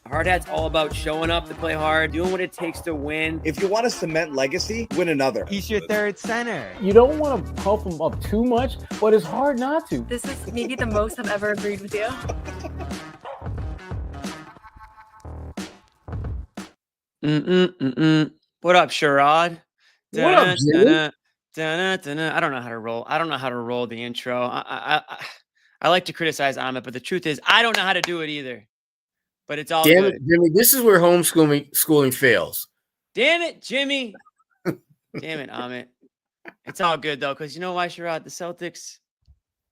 Hard Hat's all about showing up to play hard, doing what it takes to win. If you want to cement legacy, win another. He's your third center. You don't want to pump him up too much, but it's hard not to. This is maybe the most I've ever agreed with you. What up, Sherrod? What up, Jimmy? I don't know how to roll. I don't know how to roll the intro. I like to criticize Amit, but the truth is I don't know how to do it either. But it's all Damn good. it, Jimmy. This is where schooling fails. Damn it, Jimmy. Damn it, Amit. It's all good, though, because you know why, Sherrod? The Celtics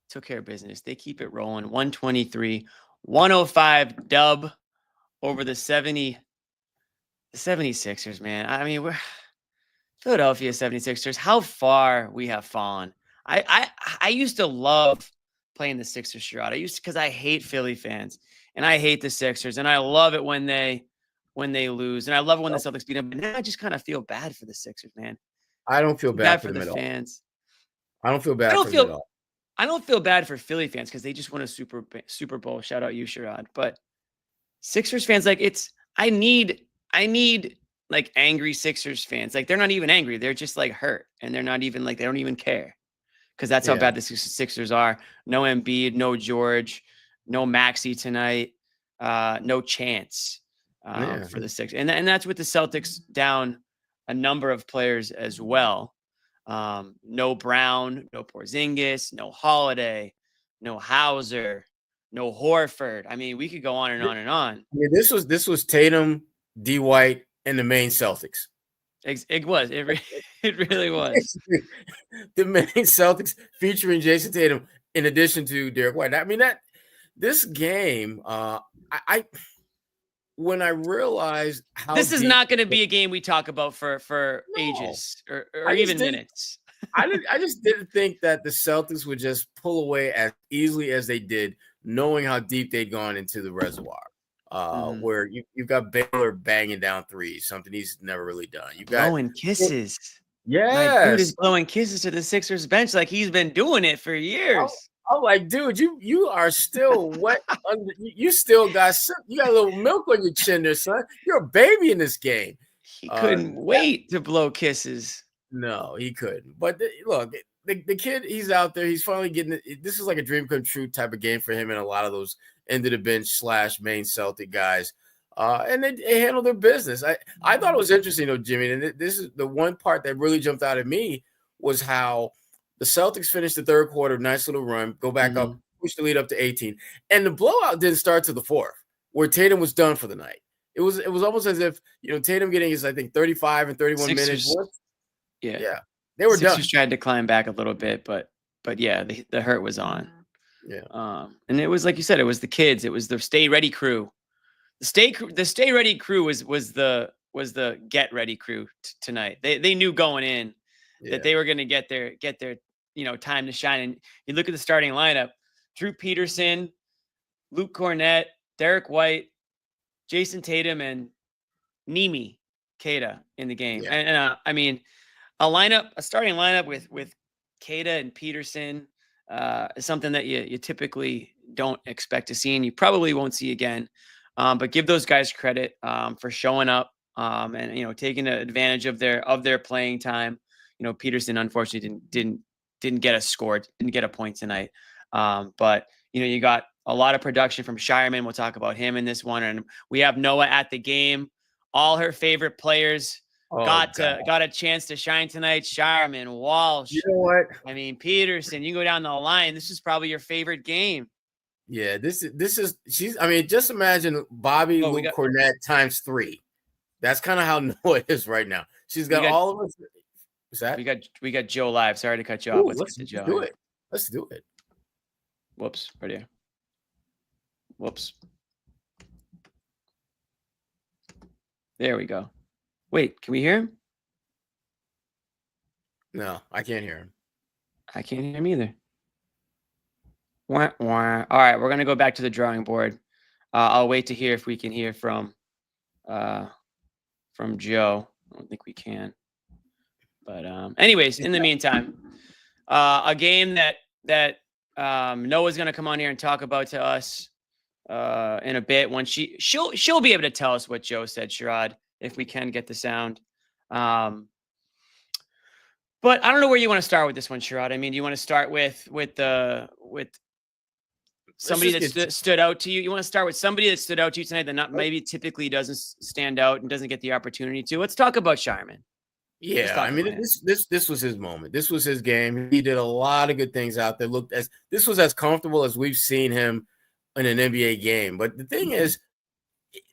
took care of business. They keep it rolling. 123-105 dub over the 76ers, man. I mean, we're Philadelphia 76ers. How far we have fallen. I used to love playing the Sixers, Sherrod. Because I hate Philly fans. And I hate the Sixers, and I love it when they lose, and I love it when the Celtics beat them. But now I just kind of feel bad for the Sixers, man. I don't feel bad for the them fans. I don't feel bad for them at all. I don't feel bad for Philly fans because they just won a Super Bowl. Shout out you, Sherrod. But Sixers fans, like I need like angry Sixers fans. Like they're not even angry; they're just like hurt, and they're not even like they don't even care because that's how bad the Sixers are. No Embiid, no George. No Maxey tonight, no chance for the Sixers. And that's with the Celtics down a number of players as well. No Brown, no Porzingis, no Holiday, no Hauser, no Horford. I mean, we could go on and on and on. I mean, this was Tatum, D. White, and the main Celtics. It was. It really was. The main Celtics featuring Jason Tatum in addition to Derek White. I mean, this game, when I realized how this is not going to be a game we talk about for ages or even minutes. I just didn't think that the Celtics would just pull away as easily as they did, knowing how deep they'd gone into the reservoir. Where you've got Baylor banging down threes, something he's never really done. You got blowing kisses. Yeah, dude is blowing kisses to the Sixers bench like he's been doing it for years. I'm like, dude, you are still wet. You still got a little milk on your chin there, son. You're a baby in this game. He couldn't wait to blow kisses. No, he couldn't. But look, the kid, he's out there. He's finally getting it. This is like a dream come true type of game for him and a lot of those end of the bench / main Celtic guys. And they handle their business. I thought it was interesting, though, Jimmy. And this is the one part that really jumped out at me was how the Celtics finished the third quarter, nice little run, go back up, push the lead up to 18. And the blowout didn't start to the fourth, where Tatum was done for the night. It was almost as if, Tatum getting his, I think, 35 and 31 minutes. Yeah. They were Sixers done. tried to climb back a little bit, but yeah, the hurt was on. Yeah. And it was like you said, it was the kids. It was the Stay Ready crew. The Stay Ready crew was the Get Ready crew tonight. They knew going in that they were going to get their time to shine. And you look at the starting lineup: Drew Peterson, Luke Cornett, Derek White, Jason Tatum, and Nimi Keita in the game. Yeah. And I mean, a starting lineup with Keita and Peterson is something that you typically don't expect to see, and you probably won't see again. But give those guys credit for showing up and taking advantage of their playing time. Peterson unfortunately didn't get a score, didn't get a point tonight. But you got a lot of production from Shireman. We'll talk about him in this one, and we have Noah at the game. All her favorite players got a chance to shine tonight. Shireman, Walsh. You know what? I mean, Peterson. You go down the line. This is probably your favorite game. Yeah, this is just imagine Bobby Luke Cornett times 3. That's kind of how Noah is right now. She's got all of us. What's that? We got Joe live. Sorry to cut you off. Let's get to Joe. Do it. Let's do it. Whoops, right here. Whoops. There we go. Wait, can we hear him? No, I can't hear him. I can't hear him either. Wah, wah. All right, we're gonna go back to the drawing board. I'll wait to hear if we can hear from Joe. I don't think we can. But anyways, in the meantime, a game that Noah's gonna come on here and talk about to us. in a bit when she'll be able to tell us what Joe said, Sherrod, if we can get the sound. But I don't know where you want to start with this one, Sherrod. I mean, do you want to start with somebody that stood out to you? You want to start with somebody that stood out to you tonight that not maybe typically doesn't stand out and doesn't get the opportunity to? Let's talk about Sharman. Yeah, I mean, this was his moment. This was his game. He did a lot of good things out there. This was as comfortable as we've seen him in an NBA game. But the thing is,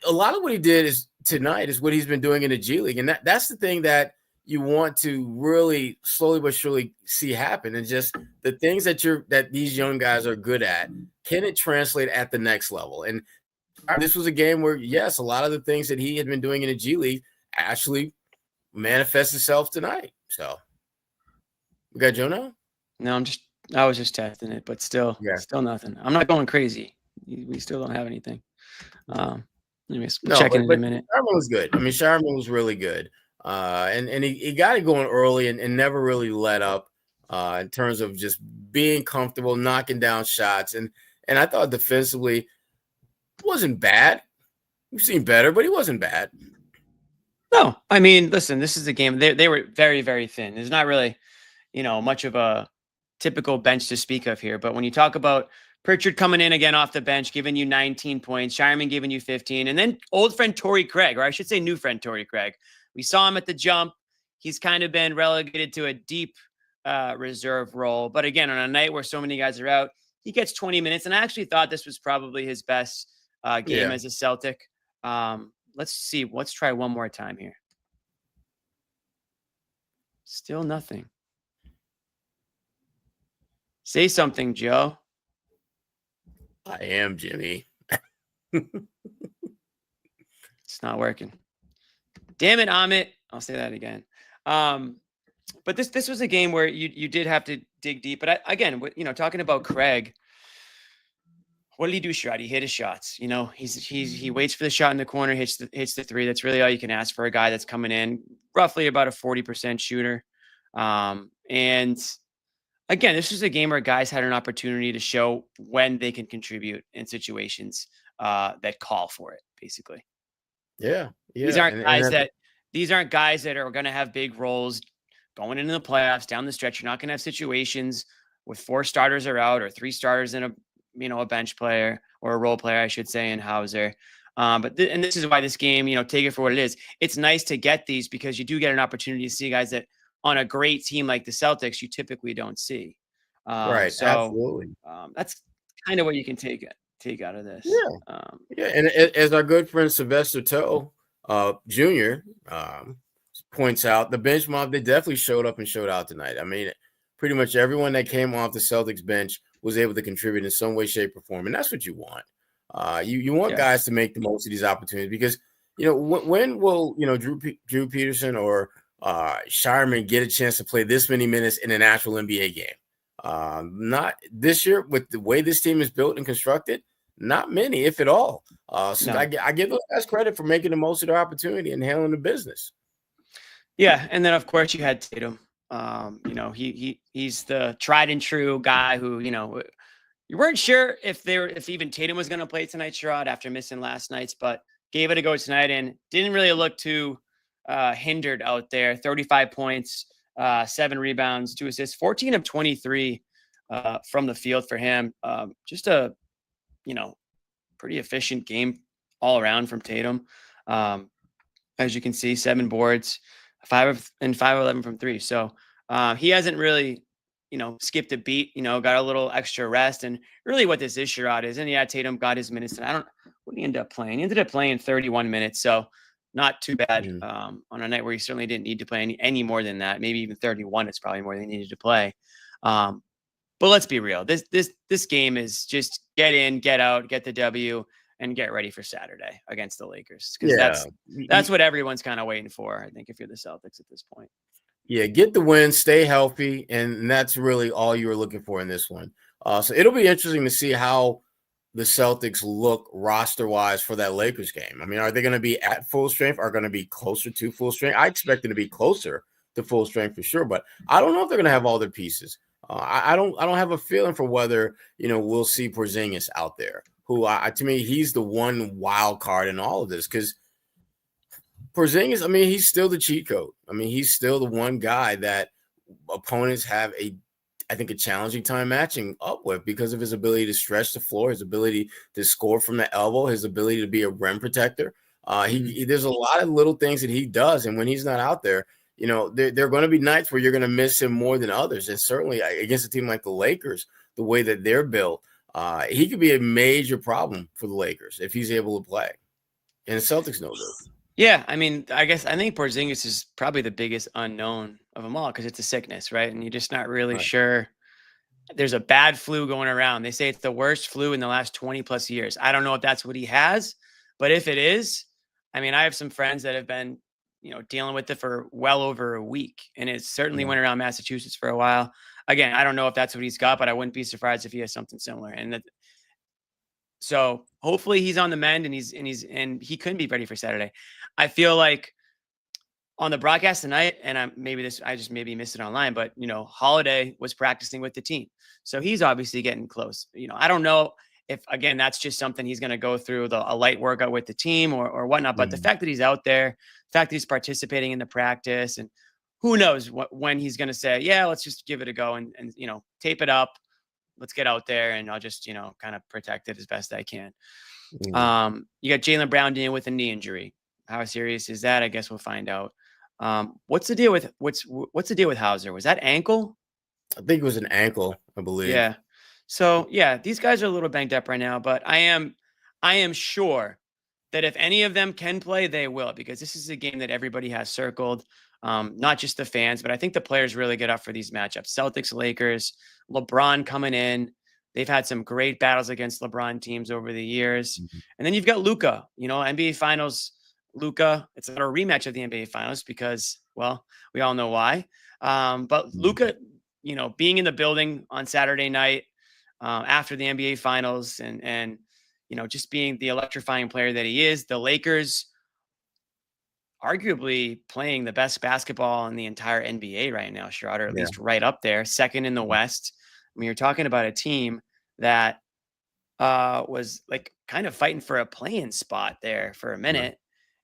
a lot of what he did tonight is what he's been doing in the G League, and that's the thing that you want to really slowly but surely see happen. And just the things that these young guys are good at, can it translate at the next level? And this was a game where, yes, a lot of the things that he had been doing in the G League actually manifest itself tonight. So we got Joe now? No, I was just testing it, but still nothing. I'm not going crazy. We still don't have anything. Anyways, checking in a minute. Sharman was good. I mean, Sharman was really good. And he got it going early and never really let up in terms of just being comfortable, knocking down shots. And I thought defensively wasn't bad. We've seen better, but he wasn't bad. No, I mean, listen, this is a game. They were very, very thin. There's not really, much of a typical bench to speak of here. But when you talk about Pritchard coming in again off the bench, giving you 19 points, Sharman giving you 15, and then old friend Torrey Craig, or I should say new friend Torrey Craig. We saw him at the jump. He's kind of been relegated to a deep reserve role. But again, on a night where so many guys are out, he gets 20 minutes. And I actually thought this was probably his best game as a Celtic. Let's see. Let's try one more time here. Still nothing. Say something, Joe. I am Jimmy. It's not working. Damn it, Amit. I'll say that again. But this was a game where you did have to dig deep. But again, talking about Craig, what did he do, Sherrod? He hit his shots. He waits for the shot in the corner, hits the three. That's really all you can ask for a guy that's coming in, roughly about a 40% shooter. And again, this was a game where guys had an opportunity to show when they can contribute in situations that call for it, basically. Yeah. These aren't guys that are going to have big roles going into the playoffs down the stretch. You're not going to have situations with 4 starters are out or 3 starters in a bench player or a role player, I should say, in Hauser. But this is why this game, take it for what it is. It's nice to get these because you do get an opportunity to see guys that on a great team like the Celtics, you typically don't see. Right. So, absolutely. That's kind of what you can take out of this. Yeah. And as our good friend Sylvester Toe Jr. Points out, the bench mob, they definitely showed up and showed out tonight. I mean, pretty much everyone that came off the Celtics bench was able to contribute in some way, shape, or form. And that's what you want. You want guys to make the most of these opportunities because, when will, Drew Peterson or Sharman get a chance to play this many minutes in an actual NBA game? Not this year with the way this team is built and constructed. Not many, if at all. So no. I give those guys credit for making the most of their opportunity and handling the business. Yeah, and then of course you had Tatum. He's the tried and true guy who, you weren't sure if even Tatum was going to play tonight, Sherrod, after missing last night's, but gave it a go tonight and didn't really look too hindered out there. 35 points, 7 rebounds, 2 assists, 14 of 23 from the field for him. Just a, pretty efficient game all around from Tatum. As you can see, 7 boards, 5 of 11 from 3. So he hasn't really, skipped a beat, got a little extra rest. And really what this is, Sherrod, is, and Tatum got his minutes. And what did he end up playing? He ended up playing 31 minutes. So not too bad on a night where he certainly didn't need to play any more than that. Maybe even 31. It's probably more than he needed to play. But let's be real. This game is just get in, get out, get the W, and get ready for Saturday against the Lakers. Because that's what everyone's kind of waiting for, I think, if you're the Celtics at this point. Yeah, get the win, stay healthy, and that's really all you were looking for in this one. So it'll be interesting to see how the Celtics look roster-wise for that Lakers game. I mean, are they going to be at full strength? Are going to be closer to full strength? I expect them to be closer to full strength for sure, but I don't know if they're going to have all their pieces. I don't have a feeling for whether, we'll see Porzingis out there. who to me, he's the one wild card in all of this because Porzingis, I mean, he's still the cheat code. I mean, he's still the one guy that opponents have I think a challenging time matching up with because of his ability to stretch the floor, his ability to score from the elbow, his ability to be a rim protector. There's a lot of little things that he does, and when he's not out there, you know, there are going to be nights where you're going to miss him more than others, and certainly against a team like the Lakers, the way that they're built, he could be a major problem for the Lakers if he's able to play, and the Celtics know this. Yeah, I mean, I think Porzingis is probably the biggest unknown of them all because it's a sickness, right? And you're just not really sure. There's a bad flu going around. They say it's the worst flu in the last 20 plus years. I don't know if that's what he has, but if it is, I mean, I have some friends that have been, you know, dealing with it for well over a week, and it certainly went around Massachusetts for a while. Again, I don't know if that's what he's got, but I wouldn't be surprised if he has something similar. And so hopefully he's on the mend and he couldn't be ready for Saturday. I feel like on the broadcast tonight, and I just maybe missed it online, but you know, Holiday was practicing with the team. So he's obviously getting close. You know, I don't know if again, that's just something he's going to go through a light workout with the team or whatnot. But the fact that he's out there, the fact that he's participating in the practice, and who knows when he's going to say, yeah, let's just give it a go and, you know, tape it up. Let's get out there and I'll just, you know, kind of protect it as best I can. You got Jaylen Brown dealing with a knee injury. How serious is that? I guess we'll find out. What's the deal with Hauser? Was that ankle? I think it was an ankle, I believe. Yeah. So yeah, these guys are a little banged up right now, but I am sure that if any of them can play, they will, because this is a game that everybody has circled. Not just the fans, but I think the players really get up for these matchups. Celtics, Lakers, LeBron coming in. They've had some great battles against LeBron teams over the years. And then you've got Luka, you know, NBA Finals. Luka, it's not a rematch of the NBA Finals because, well, we all know why. But Luka, you know, being in the building on Saturday night after the NBA Finals and you know, just being the electrifying player that he is, the Lakers arguably playing the best basketball in the entire NBA right now, Sherrod, or at least right up there, second in the West. I mean, you're talking about a team that was like kind of fighting for a play-in spot there for a minute.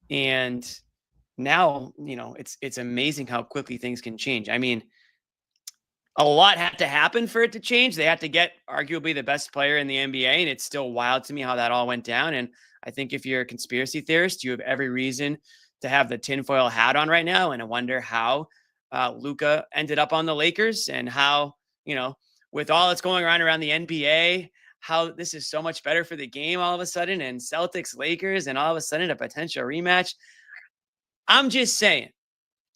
And now, you know, it's amazing how quickly things can change. I mean, a lot had to happen for it to change. They had to get arguably the best player in the NBA, and it's still wild to me how that all went down. And I think if you're a conspiracy theorist, you have every reason to have the tinfoil hat on right now and I wonder how Luka ended up on the Lakers and how, you know, with all that's going around the NBA, how this is so much better for the game all of a sudden, and Celtics, Lakers, and all of a sudden a potential rematch. I'm just saying,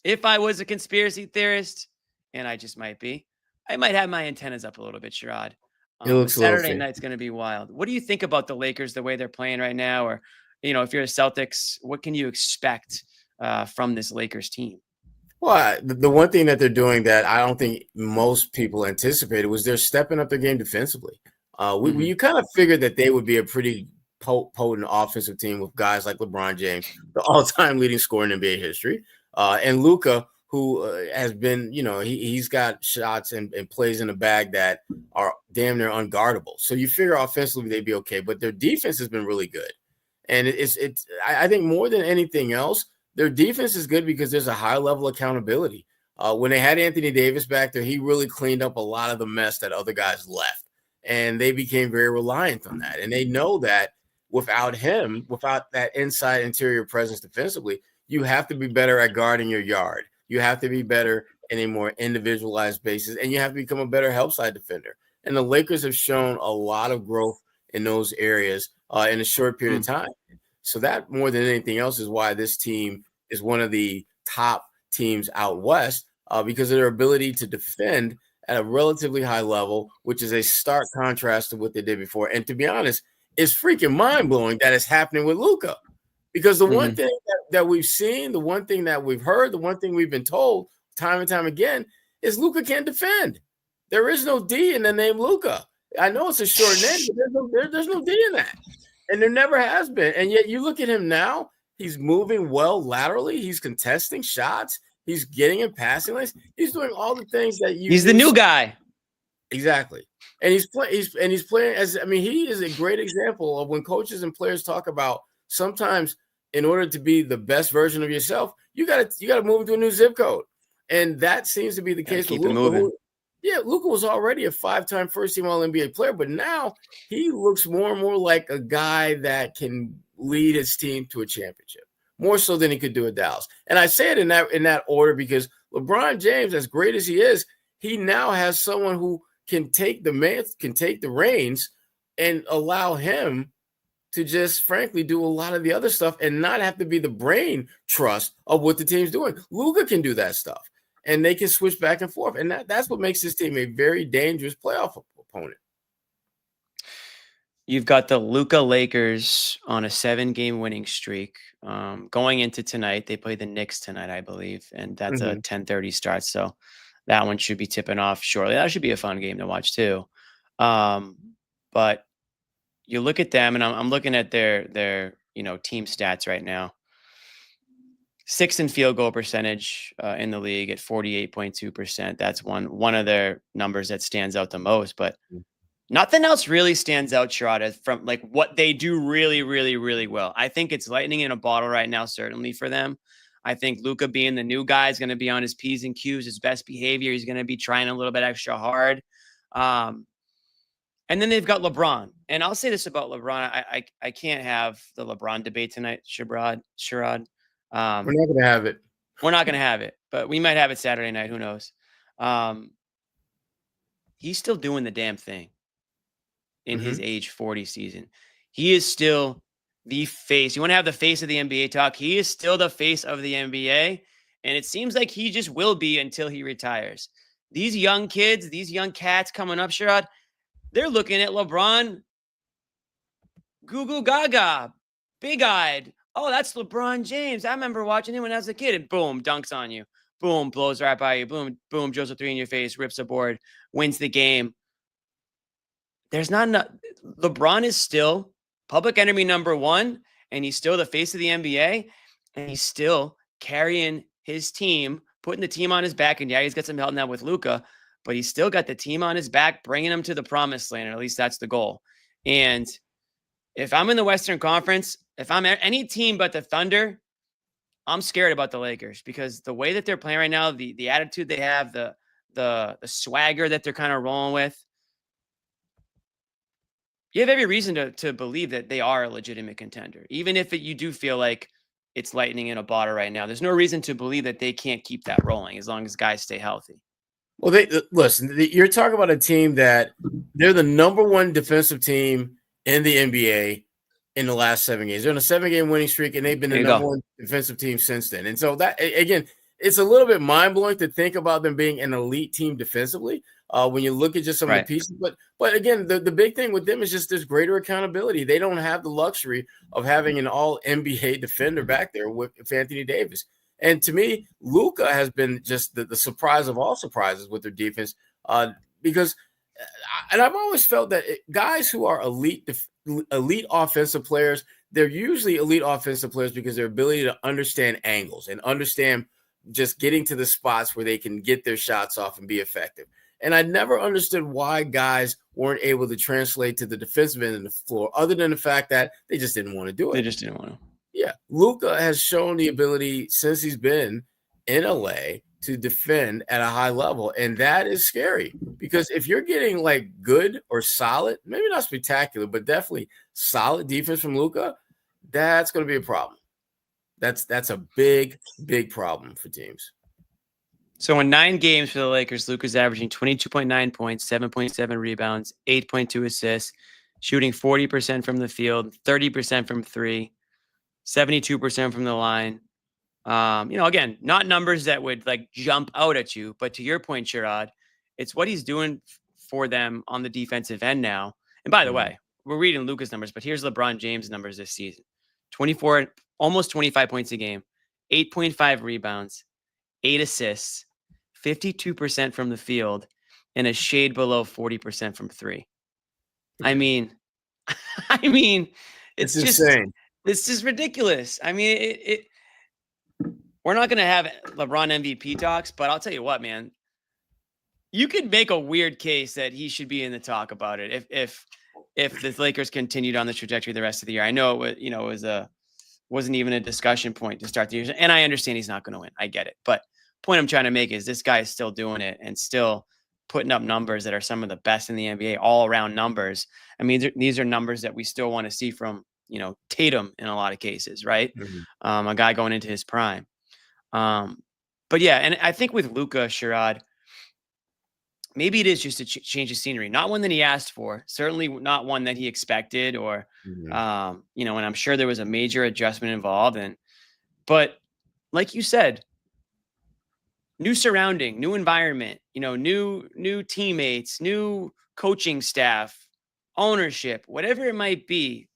if I was a conspiracy theorist, and I just might be, I might have my antennas up a little bit, Sherrod. Saturday night's going to be wild. What do you think about the Lakers, the way they're playing right now? Or, you know, if you're the Celtics, what can you expect from this Lakers team? Well, the one thing that they're doing that I don't think most people anticipated was they're stepping up their game defensively. You kind of figured that they would be a pretty potent offensive team with guys like LeBron James, the all-time leading scorer in NBA history, and Luka, who has been, you know, he's got shots and plays in the bag that are damn near unguardable. So you figure offensively they'd be okay, but their defense has been really good. And I think more than anything else, their defense is good because there's a high level of accountability. When they had Anthony Davis back there, he really cleaned up a lot of the mess that other guys left. And they became very reliant on that. And they know that without him, without that inside interior presence defensively, you have to be better at guarding your yard. You have to be better in a more individualized basis, and you have to become a better help side defender. And the Lakers have shown a lot of growth in those areas in a short period of time. So that more than anything else is why this team is one of the top teams out west because of their ability to defend at a relatively high level, which is a stark contrast to what they did before. And to be honest, it's freaking mind-blowing that it's happening with Luka. Because the one thing that we've seen, the one thing that we've heard, the one thing we've been told time and time again is Luka can't defend. There is no D in the name Luka. I know it's a short name, but there's no D in that. And there never has been. And yet you look at him now, he's moving well laterally. He's contesting shots. He's getting in passing lanes. He's doing all the things that you. He's the new guy. Exactly. And he's playing as, I mean, he is a great example of when coaches and players talk about sometimes in order to be the best version of yourself, you gotta move into a new zip code. And that seems to be the Gotta case with keep it Luka. moving. Luka was already a 5-time first-team All-NBA player, but now he looks more and more like a guy that can lead his team to a championship, more so than he could do at Dallas. And I say it in that order because LeBron James, as great as he is, he now has someone who can take the reins and allow him to just frankly do a lot of the other stuff and not have to be the brain trust of what the team's doing. Luka can do that stuff, and they can switch back and forth. And that's what makes this team a very dangerous playoff opponent. You've got the Luka Lakers on a 7-game winning streak. Going into tonight, they play the Knicks tonight, I believe, and that's a 10:30 start. So that one should be tipping off shortly. That should be a fun game to watch too. But you look at them, and I'm looking at their team stats right now. 6th in field goal percentage in the league at 48.2%. That's one of their numbers that stands out the most. But nothing else really stands out, Sherrod, from like what they do really, really, really well. I think it's lightning in a bottle right now, certainly for them. I think Luka being the new guy is going to be on his P's and Q's, his best behavior. He's going to be trying a little bit extra hard. And then they've got LeBron. And I'll say this about LeBron. I can't have the LeBron debate tonight, Sherrod. We're not going to have it. We're not going to have it, but we might have it Saturday night. Who knows? He's still doing the damn thing in his age 40 season. He is still the face. You want to have the face of the NBA talk? He is still the face of the NBA. And it seems like he just will be until he retires. These young kids, these young cats coming up, Sherrod, they're looking at LeBron goo goo gaga, big-eyed. Oh, that's LeBron James. I remember watching him when I was a kid, and boom, dunks on you. Boom, blows right by you. Boom, boom, drills a 3 in your face, rips a board, wins the game. There's not enough. LeBron is still public enemy number 1, and he's still the face of the NBA, and he's still carrying his team, putting the team on his back. And yeah, he's got some help now with Luka, but he's still got the team on his back, bringing them to the promised land, or at least that's the goal. And if I'm in the Western Conference, if I'm any team but the Thunder, I'm scared about the Lakers because the way that they're playing right now, the attitude they have, the swagger that they're kind of rolling with, you have every reason to believe that they are a legitimate contender. Even if you do feel like it's lightning in a bottle right now, there's no reason to believe that they can't keep that rolling as long as guys stay healthy. Well, you're talking about a team that they're the number 1 defensive team in the NBA in the last 7 games. They're on a 7-game winning streak, and they've been the number 1 defensive team since then. And so that, again, it's a little bit mind-blowing to think about them being an elite team defensively when you look at just some of the pieces. But again, the big thing with them is just there's greater accountability. They don't have the luxury of having an all-NBA defender back there with Anthony Davis. And to me, Luka has been just the surprise of all surprises with their defense because and I've always felt that guys who are elite offensive players, they're usually elite offensive players because their ability to understand angles and understand just getting to the spots where they can get their shots off and be effective. And I never understood why guys weren't able to translate to the defensive end of the floor other than the fact that they just didn't want to do it. They just didn't want to. Yeah. Luka has shown the ability since he's been in LA to defend at a high level. And that is scary because if you're getting like good or solid, maybe not spectacular, but definitely solid defense from Luka, that's going to be a problem. That's a big, big problem for teams. So in 9 games for the Lakers, Luka's averaging 22.9 points, 7.7 rebounds, 8.2 assists, shooting 40% from the field, 30% from 3, 72% from the line. Again, not numbers that would like jump out at you, but to your point, Sherrod, it's what he's doing for them on the defensive end now. And by the way, we're reading Luka's numbers, but here's LeBron James' numbers this season. 24, almost 25 points a game, 8.5 rebounds, 8 assists, 52% from the field, and a shade below 40% from 3. I mean, it's just insane. This is ridiculous. I mean, we're not going to have LeBron MVP talks, but I'll tell you what, man. you could make a weird case that he should be in the talk about it if the Lakers continued on the trajectory the rest of the year. I know wasn't even a discussion point to start the year, and I understand he's not going to win. I get it, but point I'm trying to make is this guy is still doing it and still putting up numbers that are some of the best in the NBA, all around numbers. I mean, these are numbers that we still want to see from Tatum in a lot of cases, right? Mm-hmm. A guy going into his prime. But yeah, and I think with Luka, Sherrod, maybe it is just a change of scenery, not one that he asked for, certainly not one that he expected, or, Mm-hmm. and I'm sure there was a major adjustment involved. But like you said, new surrounding, new environment, new teammates, new coaching staff, ownership, whatever it might be,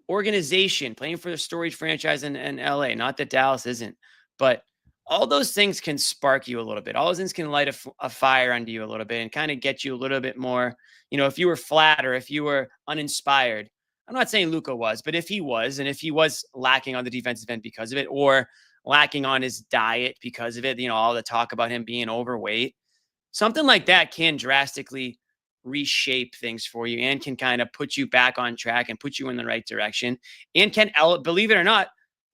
organization, playing for the storied franchise in LA. Not that Dallas isn't, but all those things can spark you a little bit. All those things can light a fire under you a little bit and kind of get you a little bit more, if you were flat or if you were uninspired. I'm not saying Luka was, but if he was, and if he was lacking on the defensive end because of it, or lacking on his diet because of it, all the talk about him being overweight, something like that can drastically reshape things for you and can kind of put you back on track and put you in the right direction. And believe it or not,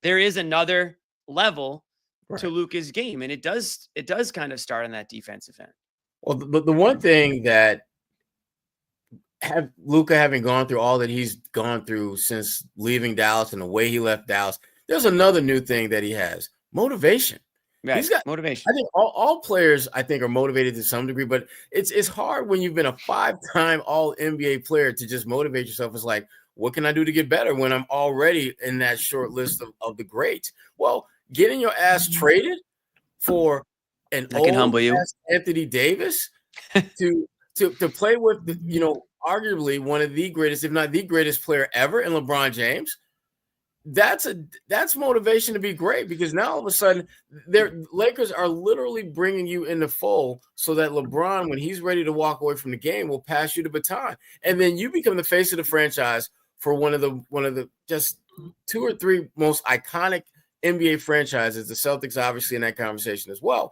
there is another level to Luka's game, and it does kind of start on that defensive end. Well, the one thing that Luka having gone through all that he's gone through since leaving Dallas and the way he left Dallas, there's another new thing that he has: motivation. Right. He's got motivation. I think all players, I think, are motivated to some degree, but it's hard when you've been a 5-time All NBA player to just motivate yourself. It's like, what can I do to get better when I'm already in that short list of the greats? Well, getting your ass traded for an that can humble you, Anthony Davis, to play with arguably one of the greatest, if not the greatest player ever in LeBron James. That's motivation to be great, because now all of a sudden Lakers are literally bringing you in the fold so that LeBron, when he's ready to walk away from the game, will pass you the baton, and then you become the face of the franchise for one of the just 2 or 3 most iconic NBA franchises. The Celtics obviously in that conversation as well.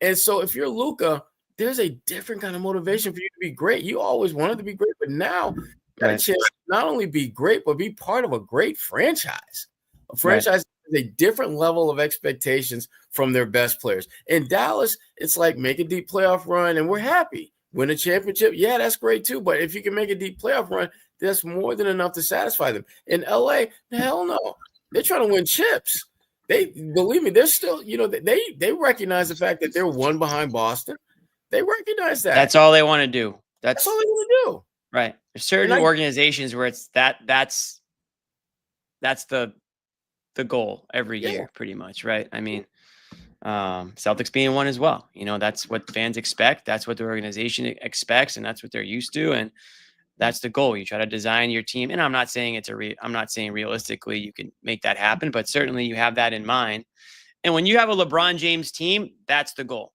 And so if you're Luka, there's a different kind of motivation for you to be great. You always wanted to be great, but now you got a chance to not only be great, but be part of a great franchise. A franchise has a different level of expectations from their best players. In Dallas, it's like, make a deep playoff run and we're happy. Win a championship, yeah, that's great too. But if you can make a deep playoff run, that's more than enough to satisfy them. In LA, hell no. They're trying to win chips. Believe me, they're still, they recognize the fact that they're 1 behind Boston. They recognize that. That's all they want to do. That's all they want to do. Right. There's certain organizations where it's that's the goal every year, pretty much, right? I mean, Celtics being one as well. That's what fans expect. That's what the organization expects, and that's what they're used to, and that's the goal. You try to design your team, and I'm not saying I'm not saying realistically you can make that happen, but certainly you have that in mind. And when you have a LeBron James team, that's the goal.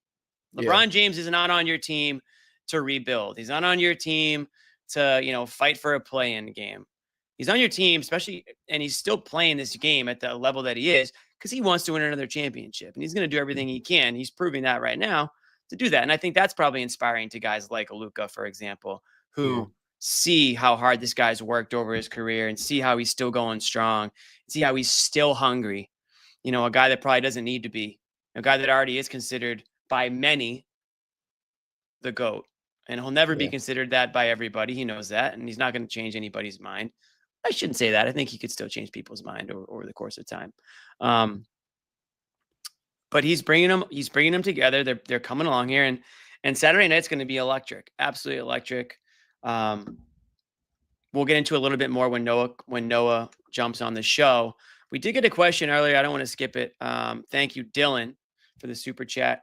LeBron James is not on your team to rebuild. He's not on your team to, fight for a play-in game. He's on your team, especially, and he's still playing this game at the level that he is because he wants to win another championship, and he's going to do everything he can. He's proving that right now to do that. And I think that's probably inspiring to guys like Luka, for example, who see how hard this guy's worked over his career and see how he's still going strong, see how he's still hungry. A guy that probably doesn't need to be, a guy that already is considered by many the GOAT, and he'll never be considered that by everybody. He knows that, and he's not going to change anybody's mind. I shouldn't say that. I think he could still change people's mind over the course of time. But he's bringing them together. They're coming along here, and Saturday night's going to be electric, absolutely electric. We'll get into a little bit more when Noah jumps on the show. We did get a question earlier. I don't want to skip it. Thank you, Dylan, for the super chat.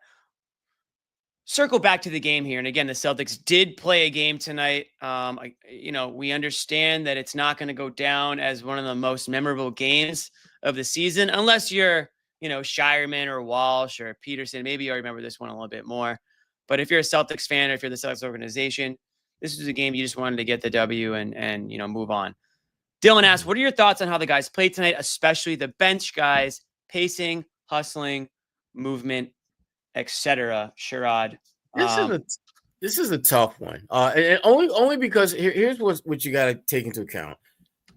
Circle back to the game here. And again, the Celtics did play a game tonight. We understand that it's not going to go down as one of the most memorable games of the season, unless you're, Shireman or Walsh or Peterson. Maybe you remember this one a little bit more. But if you're a Celtics fan, or if you're the Celtics organization, this is a game you just wanted to get the W and move on. Dylan asks, what are your thoughts on how the guys played tonight, especially the bench guys, pacing, hustling, movement, etc. Sherrod. This This is a tough one, and only because here's what you got to take into account.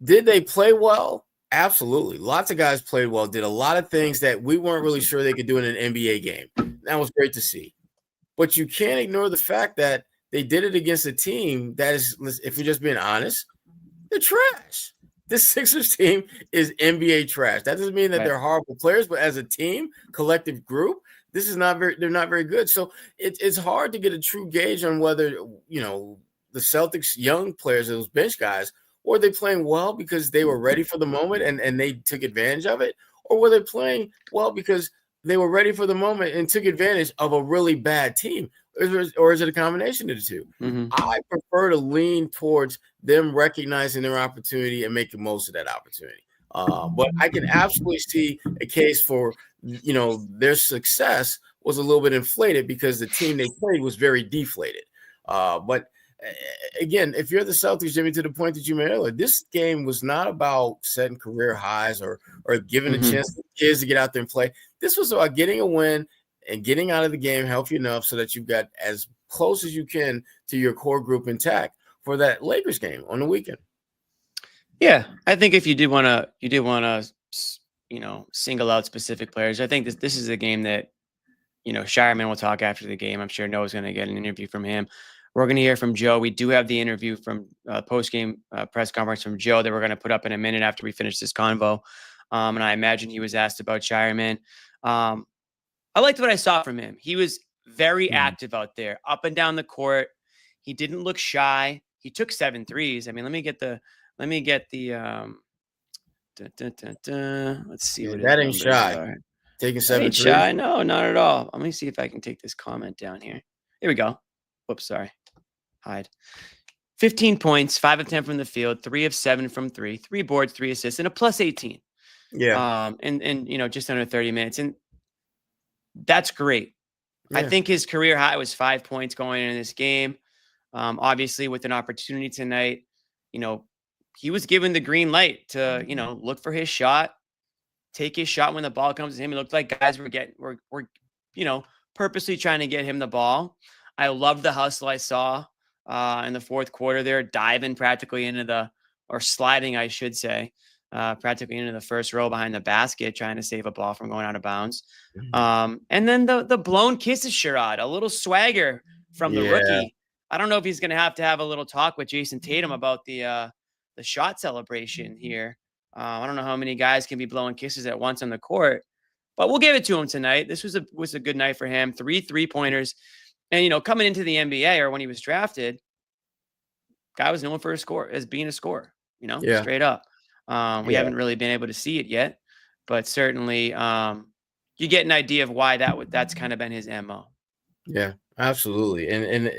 Did they play well? Absolutely. Lots of guys played well, did a lot of things that we weren't really sure they could do in an NBA game. That was great to see. But you can't ignore the fact that they did it against a team that is, if you're just being honest, they're trash. This Sixers team is NBA trash. That doesn't mean that they're horrible players, but as a team, collective group, they're not very good. So it's hard to get a true gauge on whether, the Celtics young players, those bench guys, or they playing well because they were ready for the moment and they took advantage of it, or were they playing well because they were ready for the moment and took advantage of a really bad team, or is it a combination of the two? Mm-hmm. I prefer to lean towards them recognizing their opportunity and making most of that opportunity. But I can absolutely see a case for, their success was a little bit inflated because the team they played was very deflated. But again, if you're the Celtics, Jimmy, to the point that you made earlier, this game was not about setting career highs or giving a chance to kids to get out there and play. This was about getting a win and getting out of the game healthy enough so that you've got as close as you can to your core group intact for that Lakers game on the weekend. Yeah, I think if you did want to, single out specific players, I think this is a game that, Shireman will talk after the game. I'm sure Noah's going to get an interview from him. We're going to hear from Joe. We do have the interview from post-game press conference from Joe that we're going to put up in a minute after we finish this convo. And I imagine he was asked about Shireman. I liked what I saw from him. He was very active out there, up and down the court. He didn't look shy. He took 7 threes. I mean, let me get the let's see what that ain't shy. are. Taking 7 ain't threes. Shy. No, not at all. Let me see if I can take this comment down here. Here we go. Whoops, sorry. Hide. 15 points, 5 of 10 from the field, 3 of 7 from 3, 3 boards, 3 assists, and a plus 18. Yeah. And just under 30 minutes. And that's great. Yeah. I think his career high was 5 points going into this game. Obviously, with an opportunity tonight, he was given the green light to, look for his shot, take his shot when the ball comes to him. It looked like guys were purposely trying to get him the ball. I love the hustle I saw in the fourth quarter there, diving practically sliding, I should say, practically into the first row behind the basket, trying to save a ball from going out of bounds. And then the blown kisses, Sherrod, a little swagger from the rookie. I don't know if he's going to have a little talk with Jason Tatum about the shot celebration here. I don't know how many guys can be blowing kisses at once on the court, but we'll give it to him tonight. This was a good night for him. 3 3-pointers. And, coming into the NBA or when he was drafted, guy was known for as being a scorer, straight up. We haven't really been able to see it yet, but certainly you get an idea of why that's kind of been his MO. Yeah, absolutely. And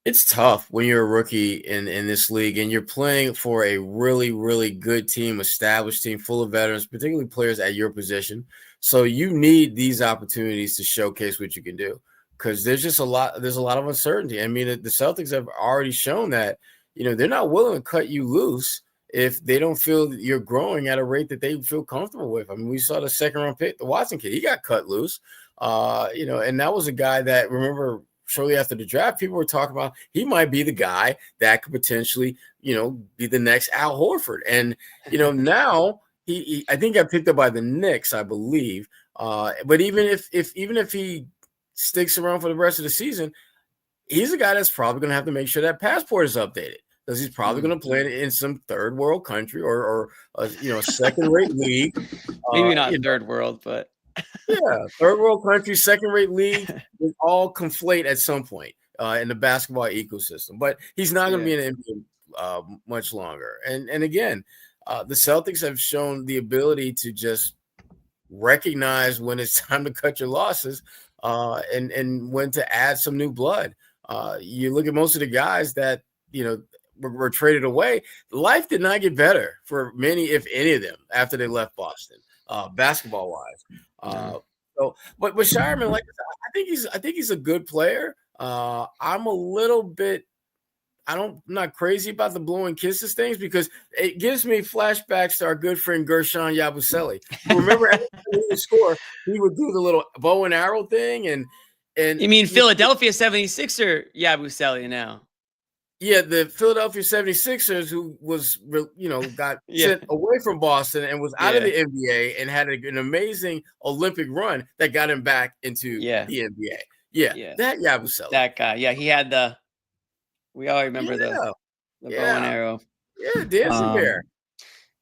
it's tough when you're a rookie in this league and you're playing for a really, really good team, established team full of veterans, particularly players at your position. So you need these opportunities to showcase what you can do. Because there's a lot of uncertainty. I mean, the Celtics have already shown that, they're not willing to cut you loose if they don't feel that you're growing at a rate that they feel comfortable with. I mean, we saw the second-round pick, the Watson kid, he got cut loose, and that was a guy that, remember, shortly after the draft, people were talking about he might be the guy that could potentially, be the next Al Horford. And, now he I think got picked up by the Knicks, I believe. But even if he sticks around for the rest of the season, he's a guy that's probably going to have to make sure that passport is updated because he's probably going to play in some third world country or second-rate league. Maybe not third world, but third world country, second-rate league will all conflate at some point in the basketball ecosystem. But he's not going to be in the NBA much longer. And again, the Celtics have shown the ability to just recognize when it's time to cut your losses. And when to add some new blood. You look at most of the guys that, were traded away. Life did not get better for many, if any of them, after they left Boston, basketball wise. But Shireman, like I think he's a good player. I'm a little bit. I'm not crazy about the blowing kisses things because it gives me flashbacks to our good friend Gershon Yabusele. Remember, every time he would score, he would do the little bow and arrow thing, and And You mean Philadelphia 76er Yabusele now? Yeah, the Philadelphia 76ers, who was, got sent away from Boston and was out of the NBA and had an amazing Olympic run that got him back into the NBA. Yeah, that Yabusele. That guy. Yeah, he had we all remember the bow and arrow. Yeah, dancing bear.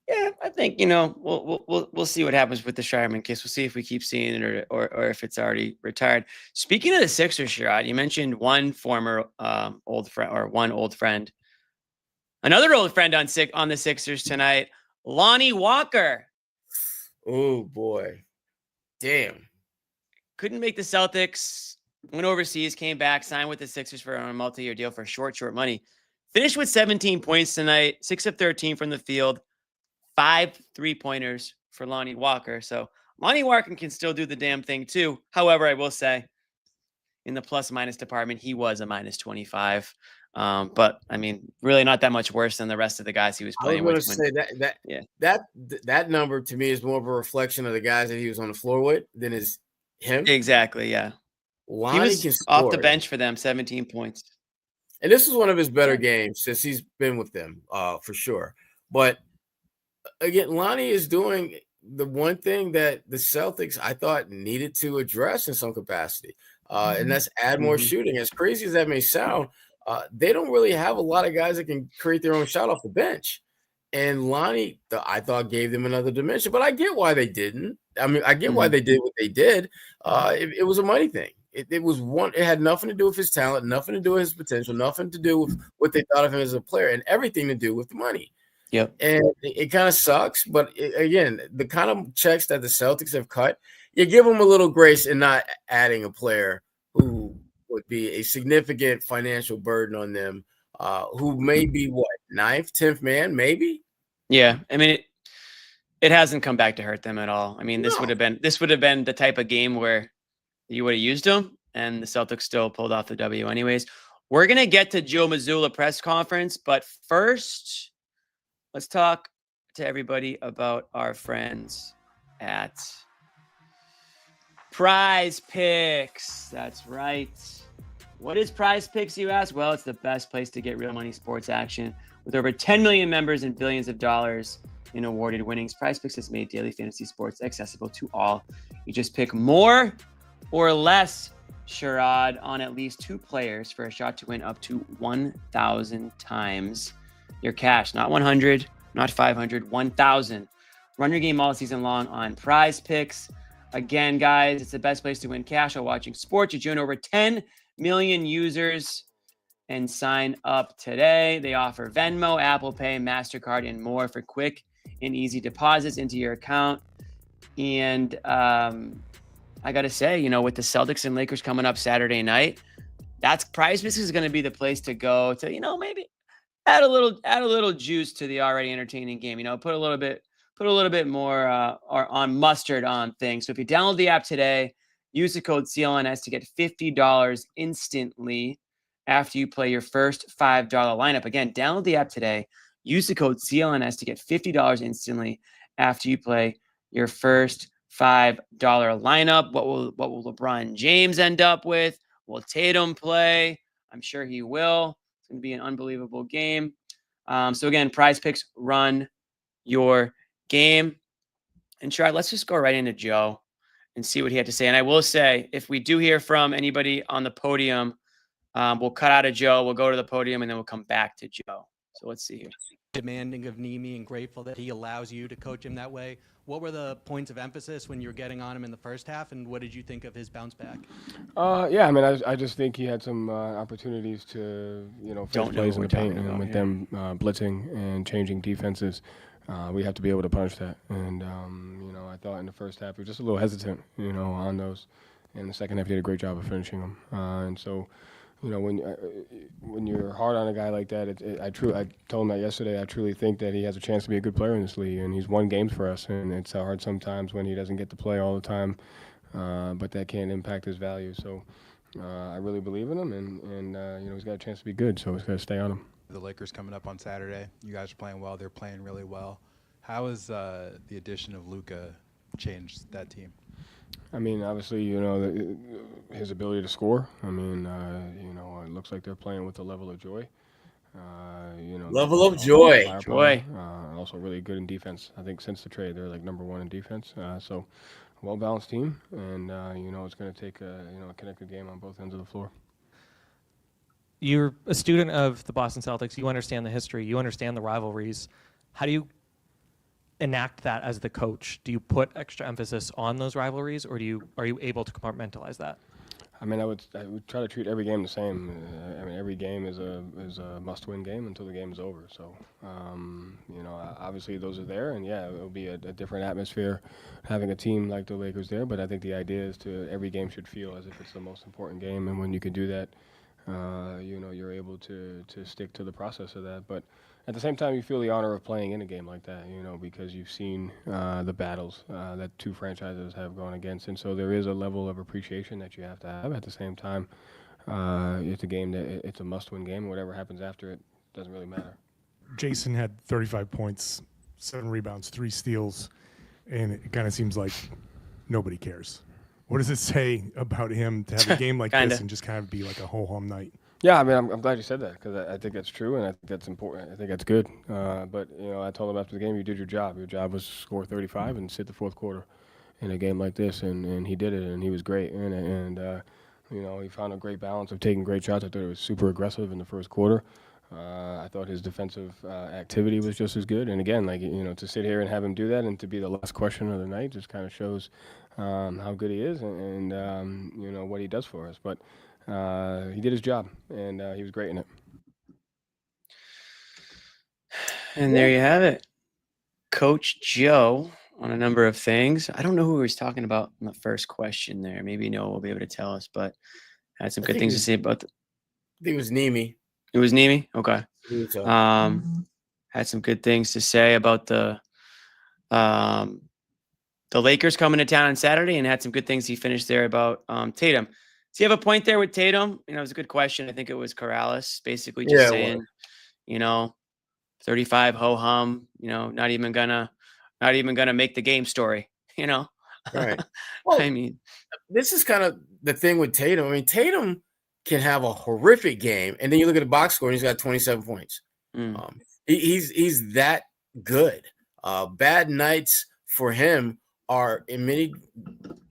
Yeah, I think we'll see what happens with the Shireman case. We'll see if we keep seeing it or if it's already retired. Speaking of the Sixers, Sherrod, you mentioned one former old friend or one old friend, another old friend on the Sixers tonight, Lonnie Walker. Oh boy, damn! Couldn't make the Celtics. Went overseas, came back, signed with the Sixers for a multi-year deal for short money. Finished with 17 points tonight, 6 of 13 from the field. 5 3-pointers for Lonnie Walker. So Lonnie Walker can still do the damn thing too. However, I will say in the plus minus department, he was a minus 25. But I mean, really not that much worse than the rest of the guys he was playing with. I was going to say that number to me is more of a reflection of the guys that he was on the floor with than is him. Exactly. Yeah. Lonnie he was off the bench for them, 17 points. And this is one of his better games since he's been with them, for sure. But again, Lonnie is doing the one thing that the Celtics, I thought, needed to address in some capacity, and that's add more shooting. As crazy as that may sound, they don't really have a lot of guys that can create their own shot off the bench. And Lonnie, I thought, gave them another dimension. But I get why they didn't. I mean, I get why they did what they did. It was a money thing. It was one. It had nothing to do with his talent, nothing to do with his potential, nothing to do with what they thought of him as a player, and everything to do with the money. Yep. And it kind of sucks, but again, the kind of checks that the Celtics have cut, you give them a little grace in not adding a player who would be a significant financial burden on them, who may be what, 9th, 10th man, maybe. Yeah, I mean, it hasn't come back to hurt them at all. I mean, this would have been the type of game where you would have used them, and the Celtics still pulled off the W anyways. We're gonna get to Joe Mazzulla press conference, but first, let's talk to everybody about our friends at Prize Picks. That's right. What is Prize Picks, you ask? Well, it's the best place to get real money sports action. With over 10 million members and billions of dollars in awarded winnings, Prize Picks has made daily fantasy sports accessible to all. You just pick more or less, Sherrod, on at least 2 players for a shot to win up to 1,000 times your cash. Not 100, not 500, 1,000. Run your game all season long on Prize Picks. Again, guys, it's the best place to win cash while watching sports. You join over 10 million users and sign up today. They offer Venmo, Apple Pay, MasterCard, and more for quick and easy deposits into your account. And I got to say, with the Celtics and Lakers coming up Saturday night, that's Prize Picks is going to be the place to go to, maybe add a little juice to the already entertaining game. Put a little bit more or on mustard on things. So if you download the app today, use the code CLNS to get $50 instantly after you play your first $5 lineup. Again, download the app today, use the code CLNS to get $50 instantly after you play your first $5 lineup. What will LeBron James end up with? Will Tatum play? I'm sure he will. It's going to be an unbelievable game. So again, Prize Picks, run your game. And Sherrod, let's just go right into Joe and see what he had to say. And I will say, if we do hear from anybody on the podium, we'll cut out of Joe, we'll go to the podium, and then we'll come back to Joe. So let's see here. Demanding of Nimi and grateful that he allows you to coach him that way. What were the points of emphasis when you were getting on him in the first half, and what did you think of his bounce back? Yeah, I mean, I just think he had some opportunities to, finish plays in the paint, and with them blitzing and changing defenses. We have to be able to punish that. And, I thought in the first half he was just a little hesitant, on those. In the second half, he did a great job of finishing them. And so, when you're hard on a guy like that, I told him that yesterday. I truly think that he has a chance to be a good player in this league, and he's won games for us. And it's hard sometimes when he doesn't get to play all the time, but that can impact his value. So I really believe in him, and he's got a chance to be good. So he's got to stay on him. The Lakers coming up on Saturday. You guys are playing well. They're playing really well. How has the addition of Luka changed that team? I mean, obviously, his ability to score. I mean, it looks like they're playing with a level of joy. Level of also got joy. firepower, also really good in defense. I think since the trade, they're like #1 in defense. So well-balanced team, and it's going to take a connected game on both ends of the floor. You're a student of the Boston Celtics. You understand the history. You understand the rivalries. How do you enact that as the coach? Do you put extra emphasis on those rivalries, or are you able to compartmentalize that? I mean, I would try to treat every game the same. I mean, every game is a must-win game until the game is over. So, obviously those are there, and yeah, it'll be a different atmosphere having a team like the Lakers there. But I think the idea is every game should feel as if it's the most important game, and when you can do that, you're able to stick to the process of that. But at the same time, you feel the honor of playing in a game like that, because you've seen the battles that two franchises have gone against. And so there is a level of appreciation that you have to have. At the same time, it's a game it's a must-win game. Whatever happens after it doesn't really matter. Jason had 35 points, 7 rebounds, 3 steals, and it kind of seems like nobody cares. What does it say about him to have a game like this and just kind of be like a ho-hum night? Yeah, I mean, I'm glad you said that because I think that's true and I think that's important. I think that's good. But, I told him after the game, you did your job. Your job was to score 35 and sit the fourth quarter in a game like this, and he did it, and he was great. And he found a great balance of taking great shots. I thought it was super aggressive in the first quarter. I thought his defensive activity was just as good. And again, to sit here and have him do that and to be the last question of the night just kind of shows how good he is and what he does for us. But he did his job, and he was great in it. And there you have it. Coach Joe on a number of things. I don't know who he was talking about in the first question there. Maybe Noah will be able to tell us, but had some good things to say about I think it was Nimi. It was Nimi? Okay. Had some good things to say about the Lakers coming to town on Saturday, and had some good things he finished there about Tatum. Do you have a point there with Tatum? It was a good question. I think it was Corrales basically just saying, 35 ho hum, not even gonna make the game story, Right. Well, I mean, this is kind of the thing with Tatum. I mean, Tatum can have a horrific game, and then you look at the box score, and he's got 27 points. He's that good. Bad nights for him are in many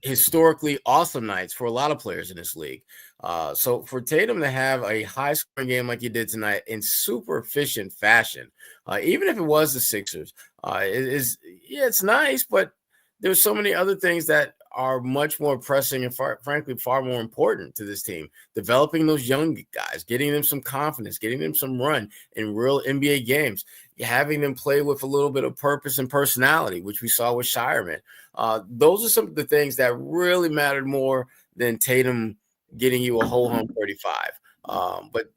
historically awesome nights for a lot of players in this league. So for Tatum to have a high-scoring game like he did tonight in super efficient fashion, even if it was the Sixers, it's nice, but there's so many other things that are much more pressing and frankly far more important to this team. Developing those young guys, getting them some confidence, getting them some run in real NBA games, having them play with a little bit of purpose and personality, which we saw with Shireman. Those are some of the things that really mattered more than Tatum getting you a whole home 35. But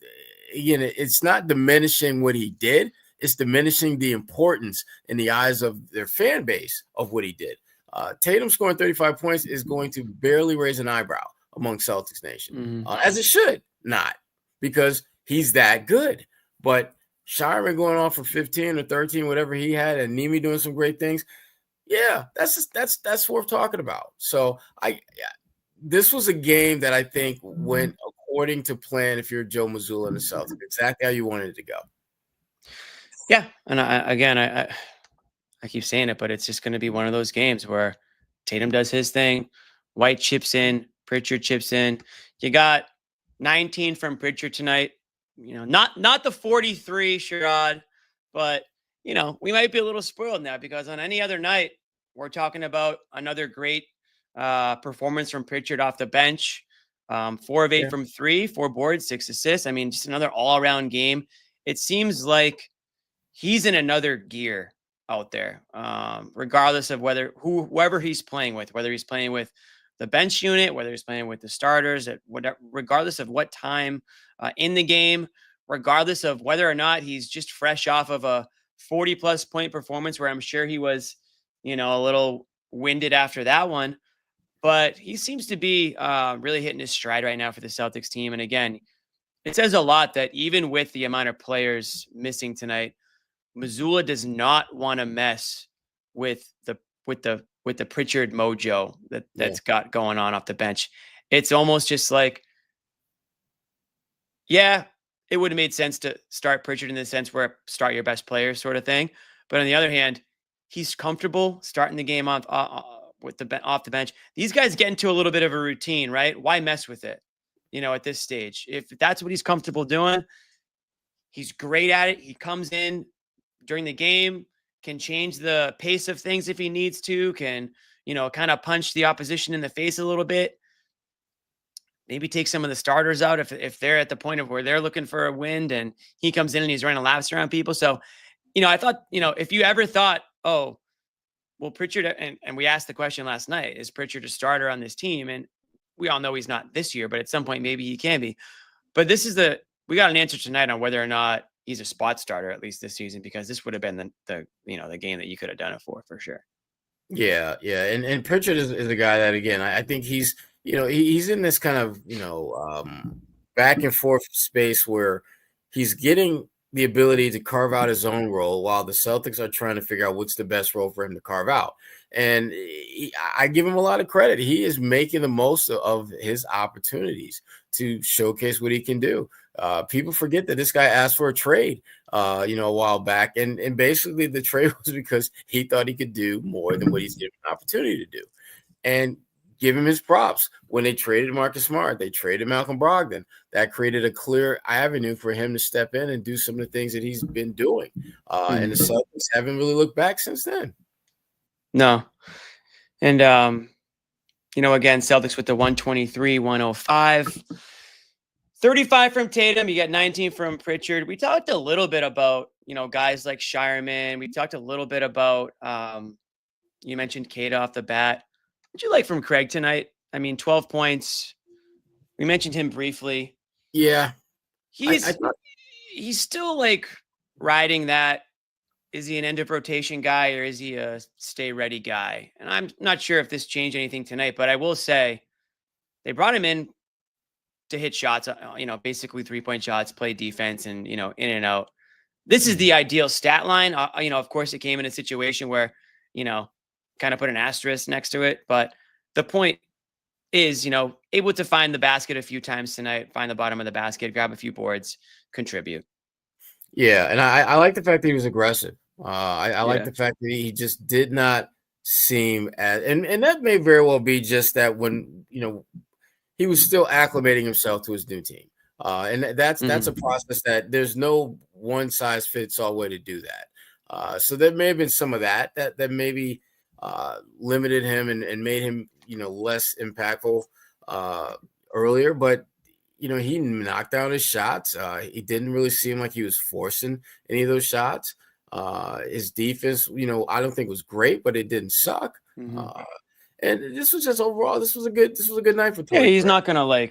again, it's not diminishing what he did. It's diminishing the importance in the eyes of their fan base of what he did. Tatum scoring 35 points is going to barely raise an eyebrow among Celtics Nation, as it should not, because he's that good. But Shireman going off for 15 or 13, whatever he had, and Nimi doing some great things, yeah, that's worth talking about. So this was a game that I think went according to plan. If you're Joe Mazzulla and the Celtics, exactly how you wanted it to go. Yeah, and I keep saying it, but it's just going to be one of those games where Tatum does his thing, White chips in, Pritchard chips in. You got 19 from Pritchard tonight. Not the 43, Sherrod, but we might be a little spoiled now because on any other night we're talking about another great performance from Pritchard off the bench. 4 of 8 from 3, 4 boards, 6 assists. I mean, just another all-around game. It seems like he's in another gear out there, regardless of whoever he's playing with, whether he's playing with the bench unit, whether he's playing with the starters, regardless of what time in the game, regardless of whether or not he's just fresh off of a 40-plus point performance where I'm sure he was, a little winded after that one. But he seems to be really hitting his stride right now for the Celtics team. And again, it says a lot that even with the amount of players missing tonight, Mazzulla does not want to mess with the with the Pritchard mojo that's got going on off the bench. It's almost just like, yeah, it would have made sense to start Pritchard in the sense where start your best player sort of thing. But on the other hand, he's comfortable starting the game off off the bench. These guys get into a little bit of a routine, right? Why mess with it? At this stage, if that's what he's comfortable doing, he's great at it. He comes in during the game, can change the pace of things if he needs to, can, kind of punch the opposition in the face a little bit. Maybe take some of the starters out if they're at the point of where they're looking for a win, and he comes in and he's running laps around people. So, I thought, if you ever thought, oh, well, Pritchard, and we asked the question last night, is Pritchard a starter on this team? And we all know he's not this year, but at some point maybe he can be. But we got an answer tonight on whether or not he's a spot starter at least this season, because this would have been the game that you could have done it for sure. Yeah. And Pritchard is a guy that, again, I think he's in this kind of, back and forth space where he's getting the ability to carve out his own role while the Celtics are trying to figure out what's the best role for him to carve out. And I give him a lot of credit. He is making the most of his opportunities to showcase what he can do. People forget that this guy asked for a trade, a while back. And basically the trade was because he thought he could do more than what he's given an opportunity to do. And give him his props. When they traded Marcus Smart, they traded Malcolm Brogdon. That created a clear avenue for him to step in and do some of the things that he's been doing. And the Celtics haven't really looked back since then. No. And, again, Celtics with the 123-105. 35 from Tatum. You got 19 from Pritchard. We talked a little bit about, guys like Shireman. We talked a little bit about, you mentioned Kate off the bat. What'd you like from Craig tonight? 12 points. We mentioned him briefly. Yeah. He's still like riding that. Is he an end of rotation guy or is he a stay ready guy? And I'm not sure if this changed anything tonight, but I will say they brought him in to hit shots, basically 3-point shots, play defense and, in and out. This is the ideal stat line. Of course it came in a situation where, kind of put an asterisk next to it. But the point is, able to find the basket a few times tonight, find the bottom of the basket, grab a few boards, contribute. Yeah, and I like the fact that he was aggressive. I like the fact that he just did not seem as, and that may very well be just that when, he was still acclimating himself to his new team. And that's a process that there's no one size fits all way to do that. So there may have been some of that maybe limited him and made him, less impactful earlier, but he knocked down his shots. He didn't really seem like he was forcing any of those shots. His defense, I don't think was great, but it didn't suck. And this was just overall, this was a good night for Torrey. Yeah, he's not gonna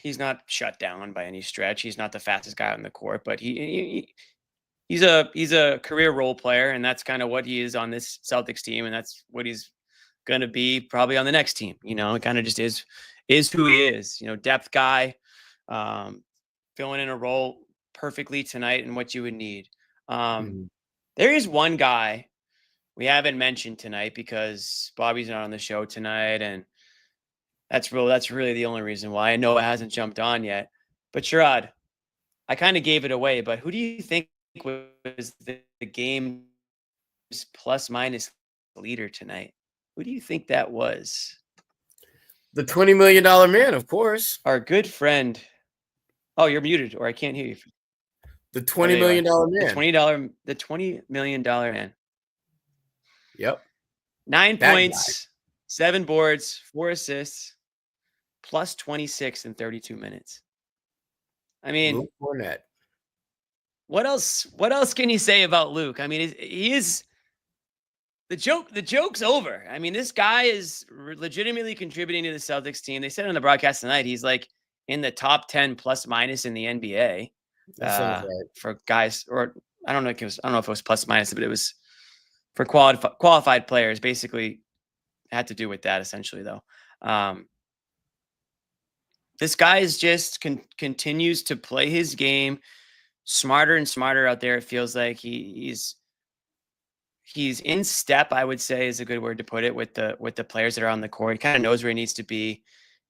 he's not shut down by any stretch. He's not the fastest guy on the court, but he's a career role player, and that's kind of what he is on this Celtics team, and that's what he's gonna be probably on the next team. It kind of just is who he is. Depth guy, filling in a role perfectly tonight and what you would need. There is one guy we haven't mentioned tonight because Bobby's not on the show tonight, and that's really the only reason why. I know it hasn't jumped on yet. But Sherrod, I kind of gave it away, but who do you think was the game's plus minus leader tonight? Who do you think that was? The $20 million man, of course. Our good friend. Oh, you're muted, or I can't hear you. The $20 million man. The $20 million man. Yep. 9 points, 7 boards, 4 assists, plus 26 in 32 minutes. Luke Cornett. What else can you say about Luke? He is the joke's over. This guy is legitimately contributing to the Celtics team. They said on the broadcast tonight, he's like in the top 10 plus minus in the NBA for guys, or I don't know if it was plus minus, but it was for qualified players. Basically had to do with that essentially though. This guy is just continues to play his game smarter and smarter out there. It feels like he's he's in step, I would say is a good word to put it, with the players that are on the court. He kind of knows where he needs to be.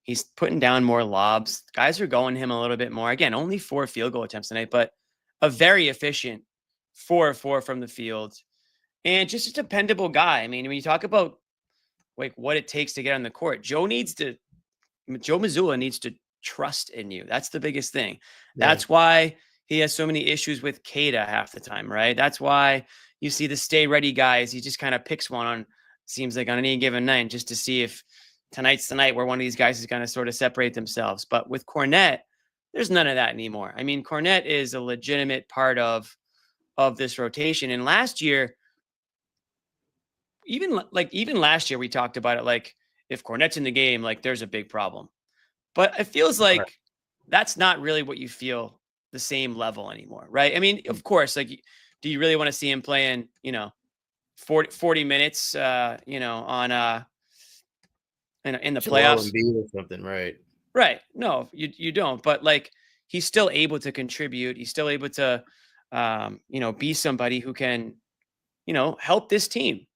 He's putting down more lobs. Guys are going him a little bit more. Again, only 4 field goal attempts tonight, but a very efficient 4 of 4 from the field. And just a dependable guy. I mean, when you talk about like what it takes to get on the court, Joe Mazzulla needs to trust in you. That's the biggest thing. Yeah. That's why he has so many issues with Kada half the time, right? That's why you see the stay ready guys. He just kind of picks one on, seems like on any given night, just to see if tonight's the night where one of these guys is going to sort of separate themselves. But with Kornet, there's none of that anymore. I mean, Kornet is a legitimate part of this rotation. And last year, even last year, we talked about it. Like, if Kornet's in the game, like there's a big problem. But it feels like that's not really what you feel the same level anymore, right? I mean, of course, like, do you really want to see him playing, 40 minutes, on in the playoffs or something, right? Right. No, you don't. But like, he's still able to contribute. He's still able to, be somebody who can, help this team.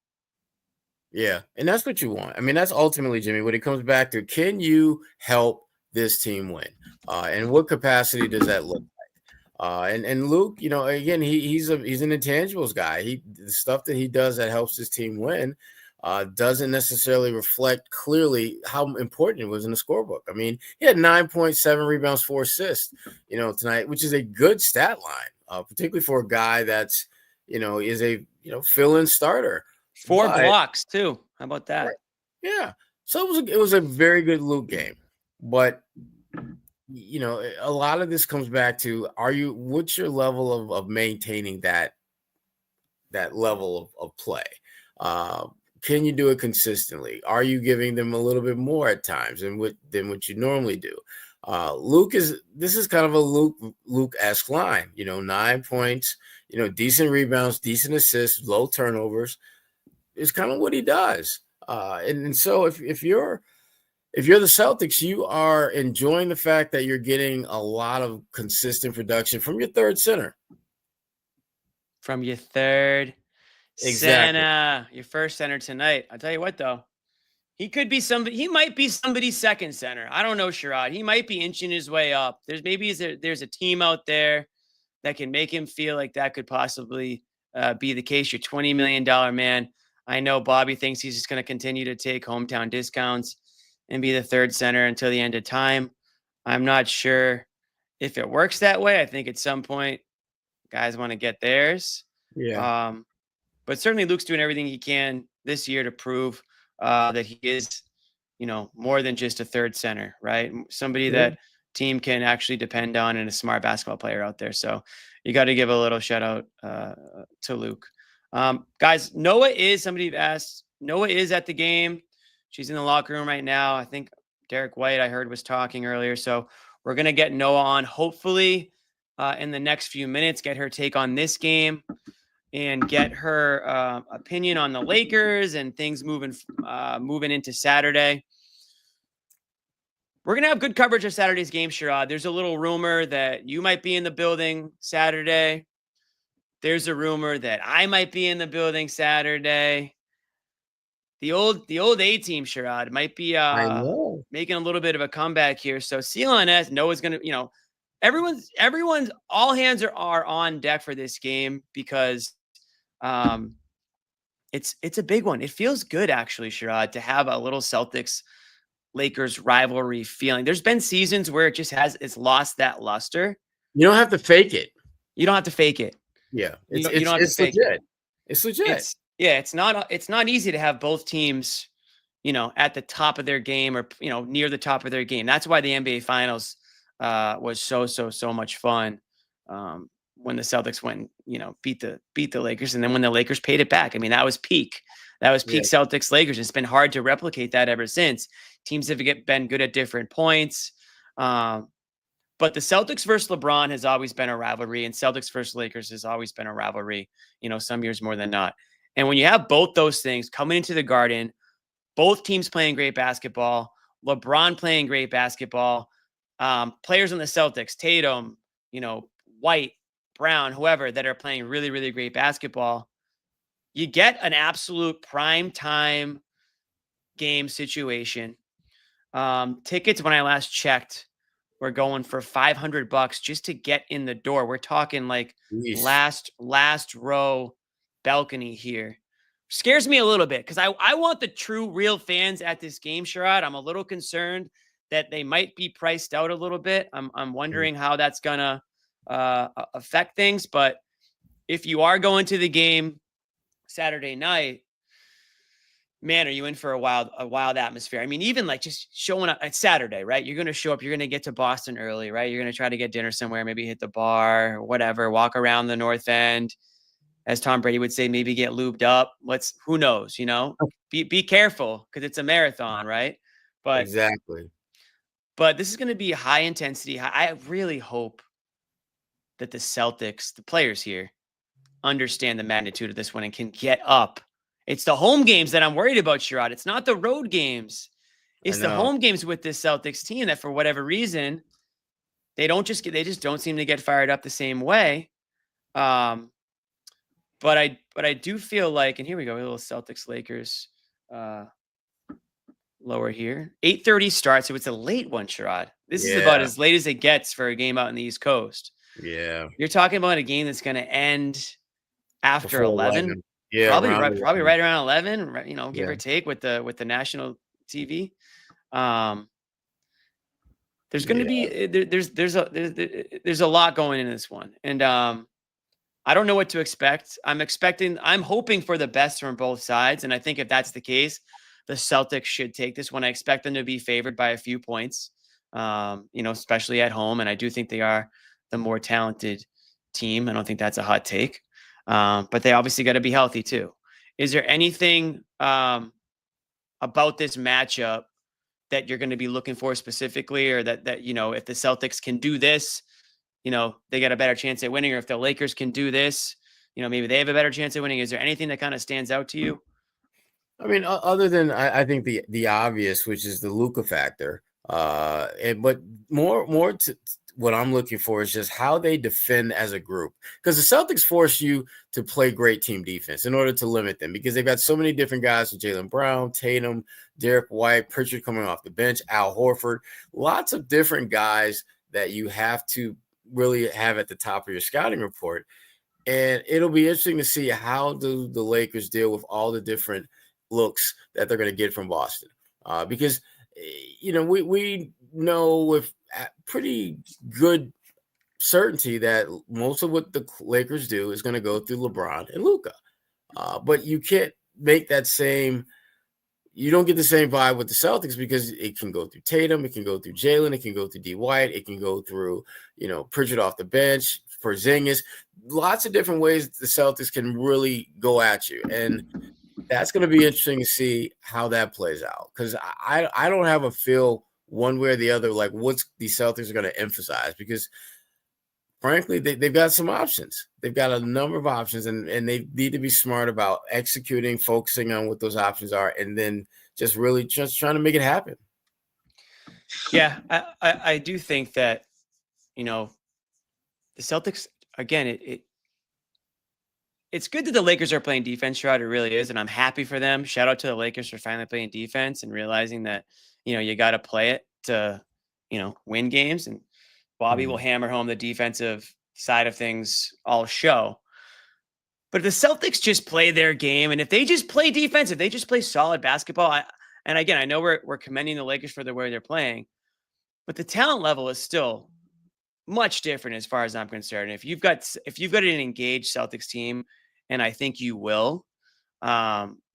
Yeah, and that's what you want. I mean, that's ultimately, Jimmy, what it comes back to. Can you help this team win? And what capacity does that look like? And Luke, again, he's an intangibles guy. The stuff that he does that helps his team win doesn't necessarily reflect clearly how important it was in the scorebook. I mean, he had 9.7 rebounds, 4 assists, tonight, which is a good stat line, particularly for a guy that's, is a fill-in starter. 4 blocks too. How about that? Right. Yeah. So it was a very good Luke game, but a lot of this comes back to, what's your level of maintaining that level of play? Can you do it consistently? Are you giving them a little bit more at times than what you normally do? This is kind of a Luke-esque line, 9 points, decent rebounds, decent assists, low turnovers is kind of what he does. And so if you're the Celtics, you are enjoying the fact that you're getting a lot of consistent production from your third center. From your third Exactly. center, your first center tonight. I'll tell you what, though. He might be somebody's second center. I don't know, Sherrod. He might be inching his way up. There's a team out there that can make him feel like that could possibly be the case. Your $20 million man. I know Bobby thinks he's just going to continue to take hometown discounts and be the third center until the end of time. I'm not sure if it works that way. I think at some point guys want to get theirs. Yeah. But certainly Luke's doing everything he can this year to prove that he is, more than just a third center, right? Somebody that team can actually depend on, and a smart basketball player out there. So you got to give a little shout out to Luke. Guys, Noah is at the game. She's in the locker room right now. I think Derek White, I heard, was talking earlier. So we're going to get Noah on, hopefully in the next few minutes, get her take on this game and get her opinion on the Lakers and things moving into Saturday. We're going to have good coverage of Saturday's game, Sherrod. There's a little rumor that you might be in the building Saturday. There's a rumor that I might be in the building Saturday. The old A team, Sherrod, might be making a little bit of a comeback here. So CLNS, Noah's going to, everyone's all hands are on deck for this game because it's a big one. It feels good, actually, Sherrod, to have a little Celtics Lakers rivalry feeling. There's been seasons where it's lost that luster. You don't have to fake it. You don't have to fake it. Yeah, you don't have to fake legit. it. It's legit. It's not easy to have both teams, at the top of their game or near the top of their game. That's why the NBA Finals was so much fun. When the Celtics went, beat the Lakers, and then when the Lakers paid it back. I mean, that was peak. Celtics Lakers. It's been hard to replicate that ever since. Teams have been good at different points. But the Celtics versus LeBron has always been a rivalry, and Celtics versus Lakers has always been a rivalry, some years more than not. And when you have both those things coming into the Garden, both teams playing great basketball, LeBron playing great basketball, players on the Celtics, Tatum, White, Brown, whoever, that are playing really, really great basketball, you get an absolute prime time game situation. Tickets, when I last checked, were going for $500 just to get in the door. We're talking like last row balcony here. Scares me a little bit because I want the true real fans at this game, Sherrod. I'm a little concerned that they might be priced out a little bit. I'm wondering how that's gonna affect things. But if you are going to the game Saturday night, man, are you in for a wild atmosphere? I mean, even like just showing up at Saturday, right? You're going to show up, you're going to get to Boston early, right? You're going to try to get dinner somewhere, maybe hit the bar or whatever, walk around the North End. As Tom Brady would say, maybe get lubed up. Who knows, be careful because it's a marathon, right? But exactly. But this is going to be high intensity. I really hope that the Celtics, the players here, understand the magnitude of this one and can get up. It's the home games that I'm worried about, Sherrod. It's not the road games. It's the home games with this Celtics team that, for whatever reason, they just don't seem to get fired up the same way. But I do feel like, and here we go, a little Celtics Lakers lower here. 8:30 start, so it's a late one, Sherrod. This is about as late as it gets for a game out in the East Coast. Yeah. You're talking about a game that's going to end after Before 11. Yeah, probably right around 11, give or take with the national TV. There's going to be there's a lot going into this one, and I don't know what to expect. I'm hoping for the best from both sides, and I think if that's the case, the Celtics should take this one. I expect them to be favored by a few points, especially at home, and I do think they are the more talented team. I don't think that's a hot take. But they obviously got to be healthy too. Is there anything about this matchup that you're going to be looking for specifically, or that if the Celtics can do this, they got a better chance at winning, or if the Lakers can do this, maybe they have a better chance at winning? Is there anything that kind of stands out to you? I mean, other than I think the obvious, which is the Luka factor, but more to what I'm looking for is just how they defend as a group, because the Celtics force you to play great team defense in order to limit them, because they've got so many different guys with Jaylen Brown, Tatum, Derek White, Pritchard coming off the bench, Al Horford, lots of different guys that you have to really have at the top of your scouting report. And it'll be interesting to see how do the Lakers deal with all the different looks that they're going to get from Boston, because we know with pretty good certainty that most of what the Lakers do is going to go through LeBron and Luka, but you can't make that same. You don't get the same vibe with the Celtics, because it can go through Tatum, it can go through Jaylen, it can go through D. White, it can go through Pritchard off the bench for Zannis. Lots of different ways the Celtics can really go at you, and that's going to be interesting to see how that plays out, because I don't have a feel one way or the other like what's the Celtics are going to emphasize, because frankly they've got some options. They've got a number of options, and they need to be smart about executing, focusing on what those options are, and then just really just trying to make it happen. Yeah, I do think that the Celtics, again, it's good that the Lakers are playing defense, Sherrod. It really is. And I'm happy for them. Shout out to the Lakers for finally playing defense and realizing that, you got to play it to, win games. And Bobby will hammer home the defensive side of things all show. But if the Celtics just play their game, and if they just play defense, if they just play solid basketball, and again, I know we're commending the Lakers for the way they're playing, but the talent level is still much different as far as I'm concerned. If you've got an engaged Celtics team, and I think you will,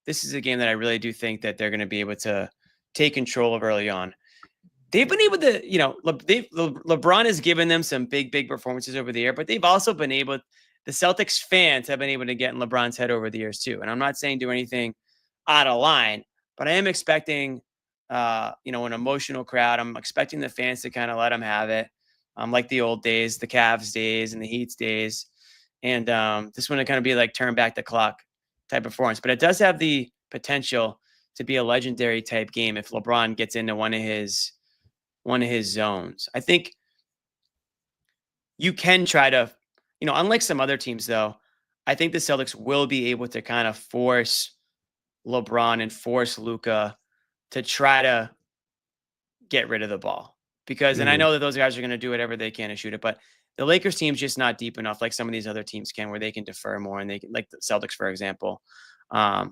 this is a game that I really do think that they're going to be able to take control of early on. They've been able to, LeBron has given them some big performances over the year, but they've also been able, the Celtics fans have been able to get in LeBron's head over the years too. And I'm not saying do anything out of line, but I am expecting, an emotional crowd. I'm expecting the fans to kind of let them have it. Like the old days, the Cavs days and the Heat's days. And this one to kind of be like turn back the clock type performance. But it does have the potential to be a legendary type game if LeBron gets into one of his zones. I think you can try to, unlike some other teams though, I think the Celtics will be able to kind of force LeBron and force Luka to try to get rid of the ball. Because, and I know that those guys are going to do whatever they can to shoot it, but the Lakers team's just not deep enough like some of these other teams can, where they can defer more, and they can, like the Celtics, for example. But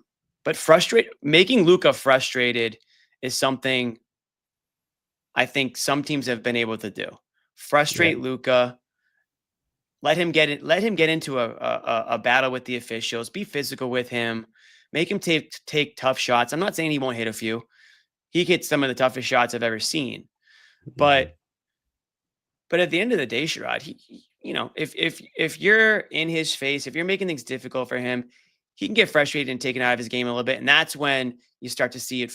making Luka frustrated is something I think some teams have been able to do. Frustrate Luka, let him get into a battle with the officials, be physical with him, make him take tough shots. I'm not saying he won't hit a few. He hits some of the toughest shots I've ever seen. But at the end of the day, Sherrod, if you're in his face, if you're making things difficult for him, he can get frustrated and taken out of his game a little bit. And that's when you start to see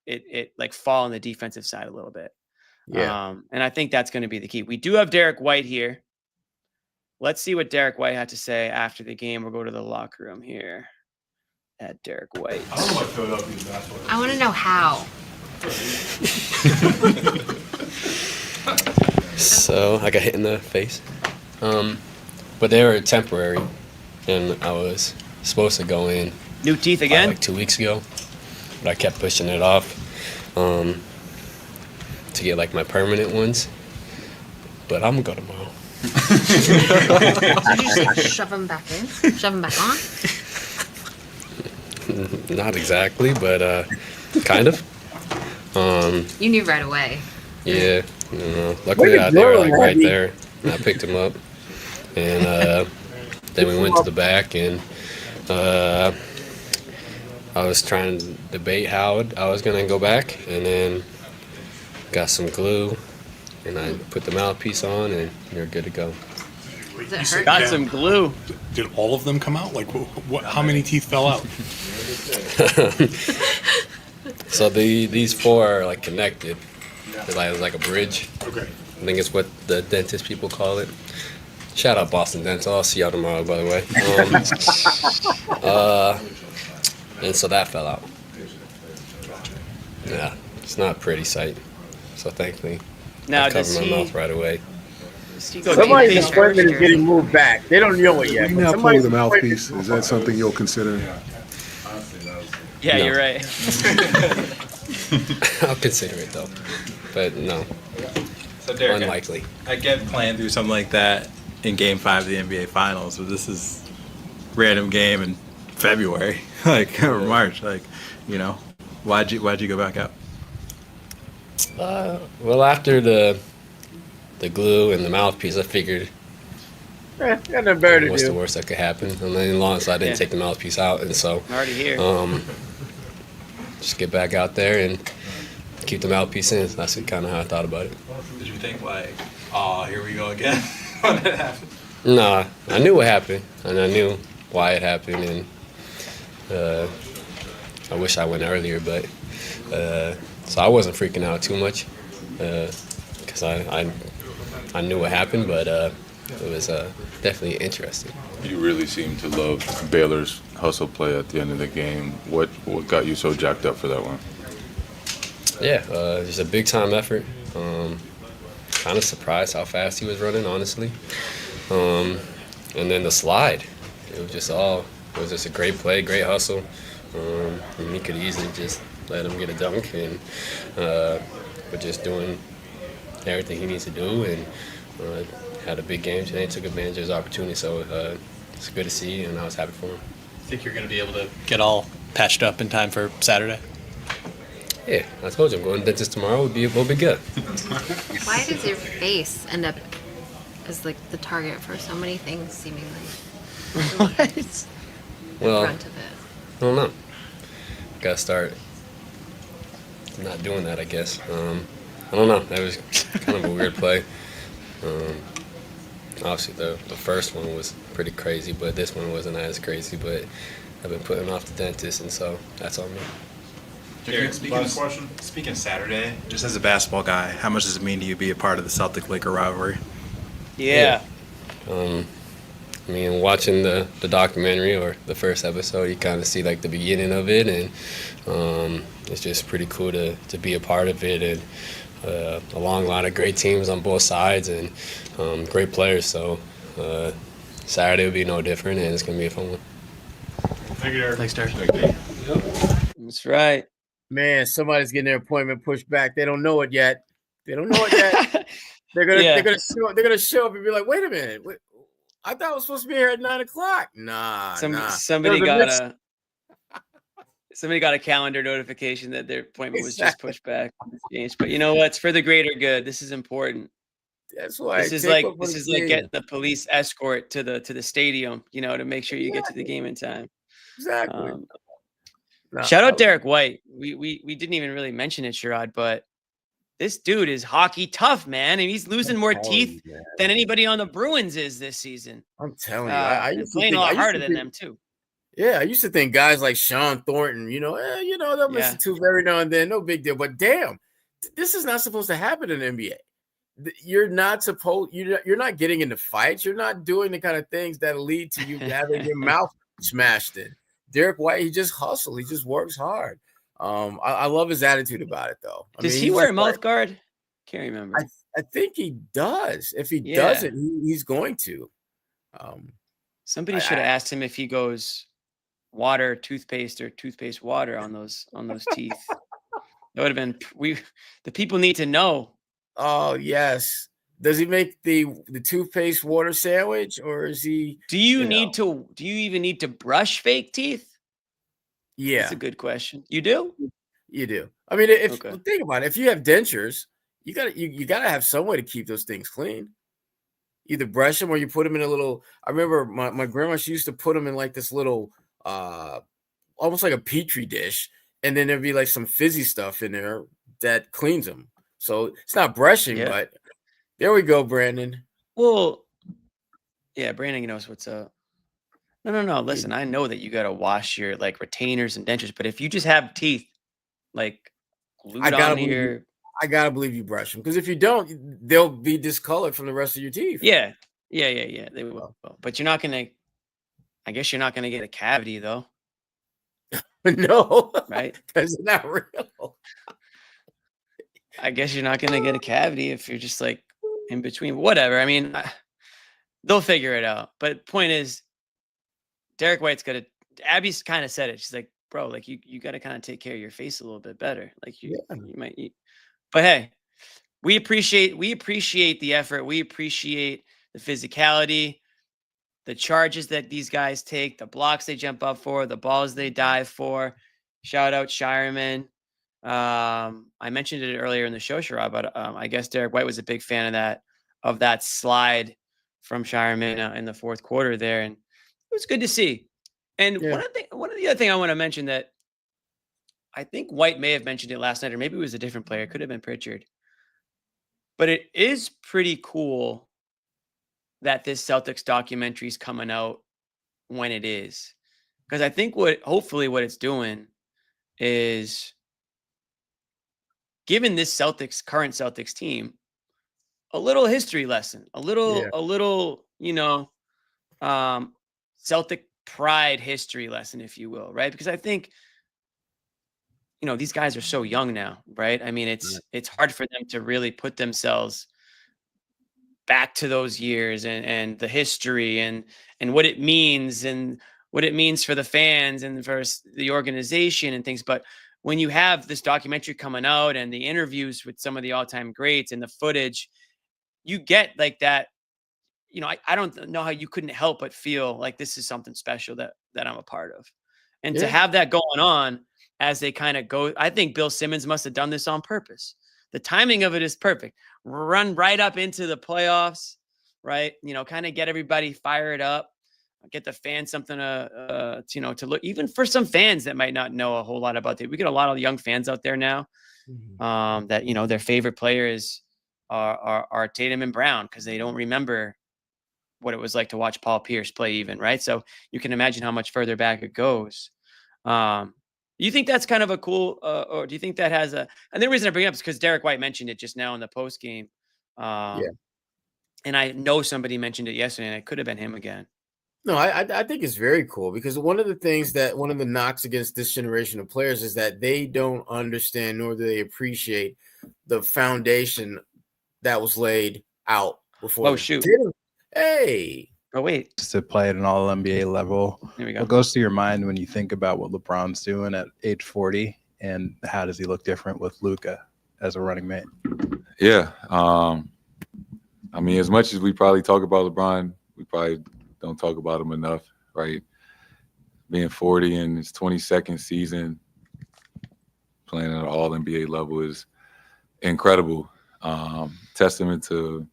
it like fall on the defensive side a little bit. Yeah. And I think that's going to be the key. We do have Derek White here. Let's see what Derek White had to say after the game. We'll go to the locker room here at Derek White. I don't know what Philadelphia's basketball. I want to know how. So I got hit in the face. But they were temporary, and I was supposed to go in. New teeth again? Like 2 weeks ago, but I kept pushing it off to get like my permanent ones. But I'm gonna go tomorrow. Did you just like shove them back in? Shove them back on? Not exactly, but kind of. You knew right away. Yeah. Luckily they were like right there, and I picked them up. And then we went to the back, and I was trying to debate how I was going to go back, and then got some glue, and I put the mouthpiece on, and you're good to go. Does it hurt? Got some glue. Did all of them come out? Like, how many teeth fell out? So these four are like connected. It's like a bridge. Okay. I think it's what the dentist people call it. Shout out Boston Dental. I'll see y'all tomorrow, by the way. And so that fell out. Yeah, it's not a pretty sight. So thankfully, I covered my mouth right away. Somebody's appointment is getting moved back. They don't know it yet. You now pull the mouthpiece. Is that something you'll consider? Yeah, No. You're right. I'll consider it though, but no. So Derek, unlikely. I get playing through something like that in Game 5 of the NBA Finals, but this is random game in February, like or March, like why'd you go back out? Well, after the glue and the mouthpiece, I figured Got nothing better to what's do. the worst that could happen, and then as long as I didn't take the mouthpiece out, and so I'm already here. just get back out there and keep the mouthpiece in. That's kind of how I thought about it. Did you think like, oh, here we go again when it happened? No, I knew what happened, and I knew why it happened, and I wish I went earlier, but so I wasn't freaking out too much because I knew what happened, but it was definitely interesting. You really seem to love Baylor's hustle play at the end of the game. What got you so jacked up for that one? Yeah, just a big time effort. Kind of surprised how fast he was running, honestly. And then the slide, it was just a great play, great hustle. And he could easily just let him get a dunk, and but just doing everything he needs to do, and had a big game today. Took advantage of his opportunity, so it's good to see, and I was happy for him. Think you're going to be able to get all patched up in time for Saturday? Yeah, I told you I'm going to dentist tomorrow. We'll be good. Why does your face end up as like the target for so many things, seemingly? What? Well, Front of it. I don't know. Gotta start not doing that, I guess. I don't know. That was kind of a weird play. Obviously, the first one was pretty crazy, but this one wasn't as crazy. But I've been putting off the dentist, and so that's on me. Derek, speaking of Saturday, just as a basketball guy, how much does it mean to you be a part of the Celtic-Laker rivalry? Yeah. I mean, watching the documentary or the first episode, you kind of see like the beginning of it, and it's just pretty cool to be a part of it, and a long line of great teams on both sides, and great players. So Saturday will be no different, and it's gonna be a fun one. Thanks, Derek. That's right. Man, somebody's getting their appointment pushed back. They don't know it yet. They're gonna show up and be like, wait a minute. I thought I was supposed to be here at 9:00. Nah. Somebody got a calendar notification that their appointment was just pushed back. But you know what? It's for the greater good. This is important. That's why this is like getting the police escort to the stadium, to make sure you get to the game in time. Exactly. Shout out Derek White. We didn't even really mention it, Sherrod, but this dude is hockey tough, man. And he's losing more teeth than anybody on the Bruins is this season. I'm telling you, I used to playing think, a lot harder than them too. Yeah, I used to think guys like Sean Thornton, they'll miss a tooth every now and then, no big deal. But damn, this is not supposed to happen in the NBA. You're not getting into fights. You're not doing the kind of things that lead to you having your mouth smashed in. Derek White, he just hustles. He just works hard. I love his attitude about it, though. Does he wear a mouth guard? Can't remember. I think he does. If he doesn't, he's going to. Somebody should have asked him if he goes water, toothpaste, or toothpaste water on those teeth. That would have been the people need to know. Oh yes. Does he make the toothpaste water sandwich, or is he? Do you even need to brush fake teeth? Yeah, that's a good question. You do? You do. I mean, think about it. If you have dentures, you gotta have some way to keep those things clean. Either brush them or you put them in a little. I remember my grandma, she used to put them in like this little, almost like a petri dish, and then there'd be like some fizzy stuff in there that cleans them. So it's not brushing, but there we go, Brandon. Well, yeah, Brandon knows what's up. No. Listen, I know that you got to wash your retainers and dentures, but if you just have teeth glued I gotta believe you brush them, because if you don't, they'll be discolored from the rest of your teeth. Yeah. They will. But you're not gonna. I guess you're not gonna get a cavity though. No, right? Because it's not real. I guess you're not gonna get a cavity if you're just in between. Whatever. I mean, they'll figure it out. But point is, Derek White's got to. Abby's kind of said it. She's like, bro, you got to kind of take care of your face a little bit better. You might eat. But hey, we appreciate the effort. We appreciate the physicality, the charges that these guys take, the blocks they jump up for, the balls they dive for. Shout out Shireman. I mentioned it earlier in the show, Sherrod, but I guess Derek White was a big fan of that slide from Shireman in the fourth quarter there, and it was good to see. And one of the other thing I want to mention that I think White may have mentioned it last night, or maybe it was a different player. It could have been Pritchard. But it is pretty cool that this Celtics documentary is coming out when it is. Because I think hopefully what it's doing is giving this current Celtics team a little history lesson, a little, Celtic pride history lesson, if you will, right? Because I think, these guys are so young now, right? I mean, it's hard for them to really put themselves back to those years and the history and what it means for the fans and for the organization and things. But when you have this documentary coming out and the interviews with some of the all-time greats and the footage, you get that. I don't know how you couldn't help but feel like this is something special that I'm a part of. And to have that going on as they kind of go, I think Bill Simmons must have done this on purpose. The timing of it is perfect. Run right up into the playoffs, right? Kind of get everybody fired up, get the fans something to look, even for some fans that might not know a whole lot about it. We get a lot of young fans out there now that, their favorite players are Tatum and Brown because they don't remember what it was like to watch Paul Pierce play even, right? So you can imagine how much further back it goes. You think that's kind of a cool, or do you think that has and the reason I bring it up is because Derek White mentioned it just now in the post game. And I know somebody mentioned it yesterday and it could have been him again. No, I think it's very cool because one of the knocks against this generation of players is that they don't understand nor do they appreciate the foundation that was laid out before. Oh, shoot. Hey, Oh, wait. To play at an all NBA level. There we go. What goes through your mind when you think about what LeBron's doing at age 40, and how does he look different with Luka as a running mate? Yeah. I mean, as much as we probably talk about LeBron, we probably don't talk about him enough, right? Being 40 in his 22nd season, playing at an all NBA level is incredible. Testament to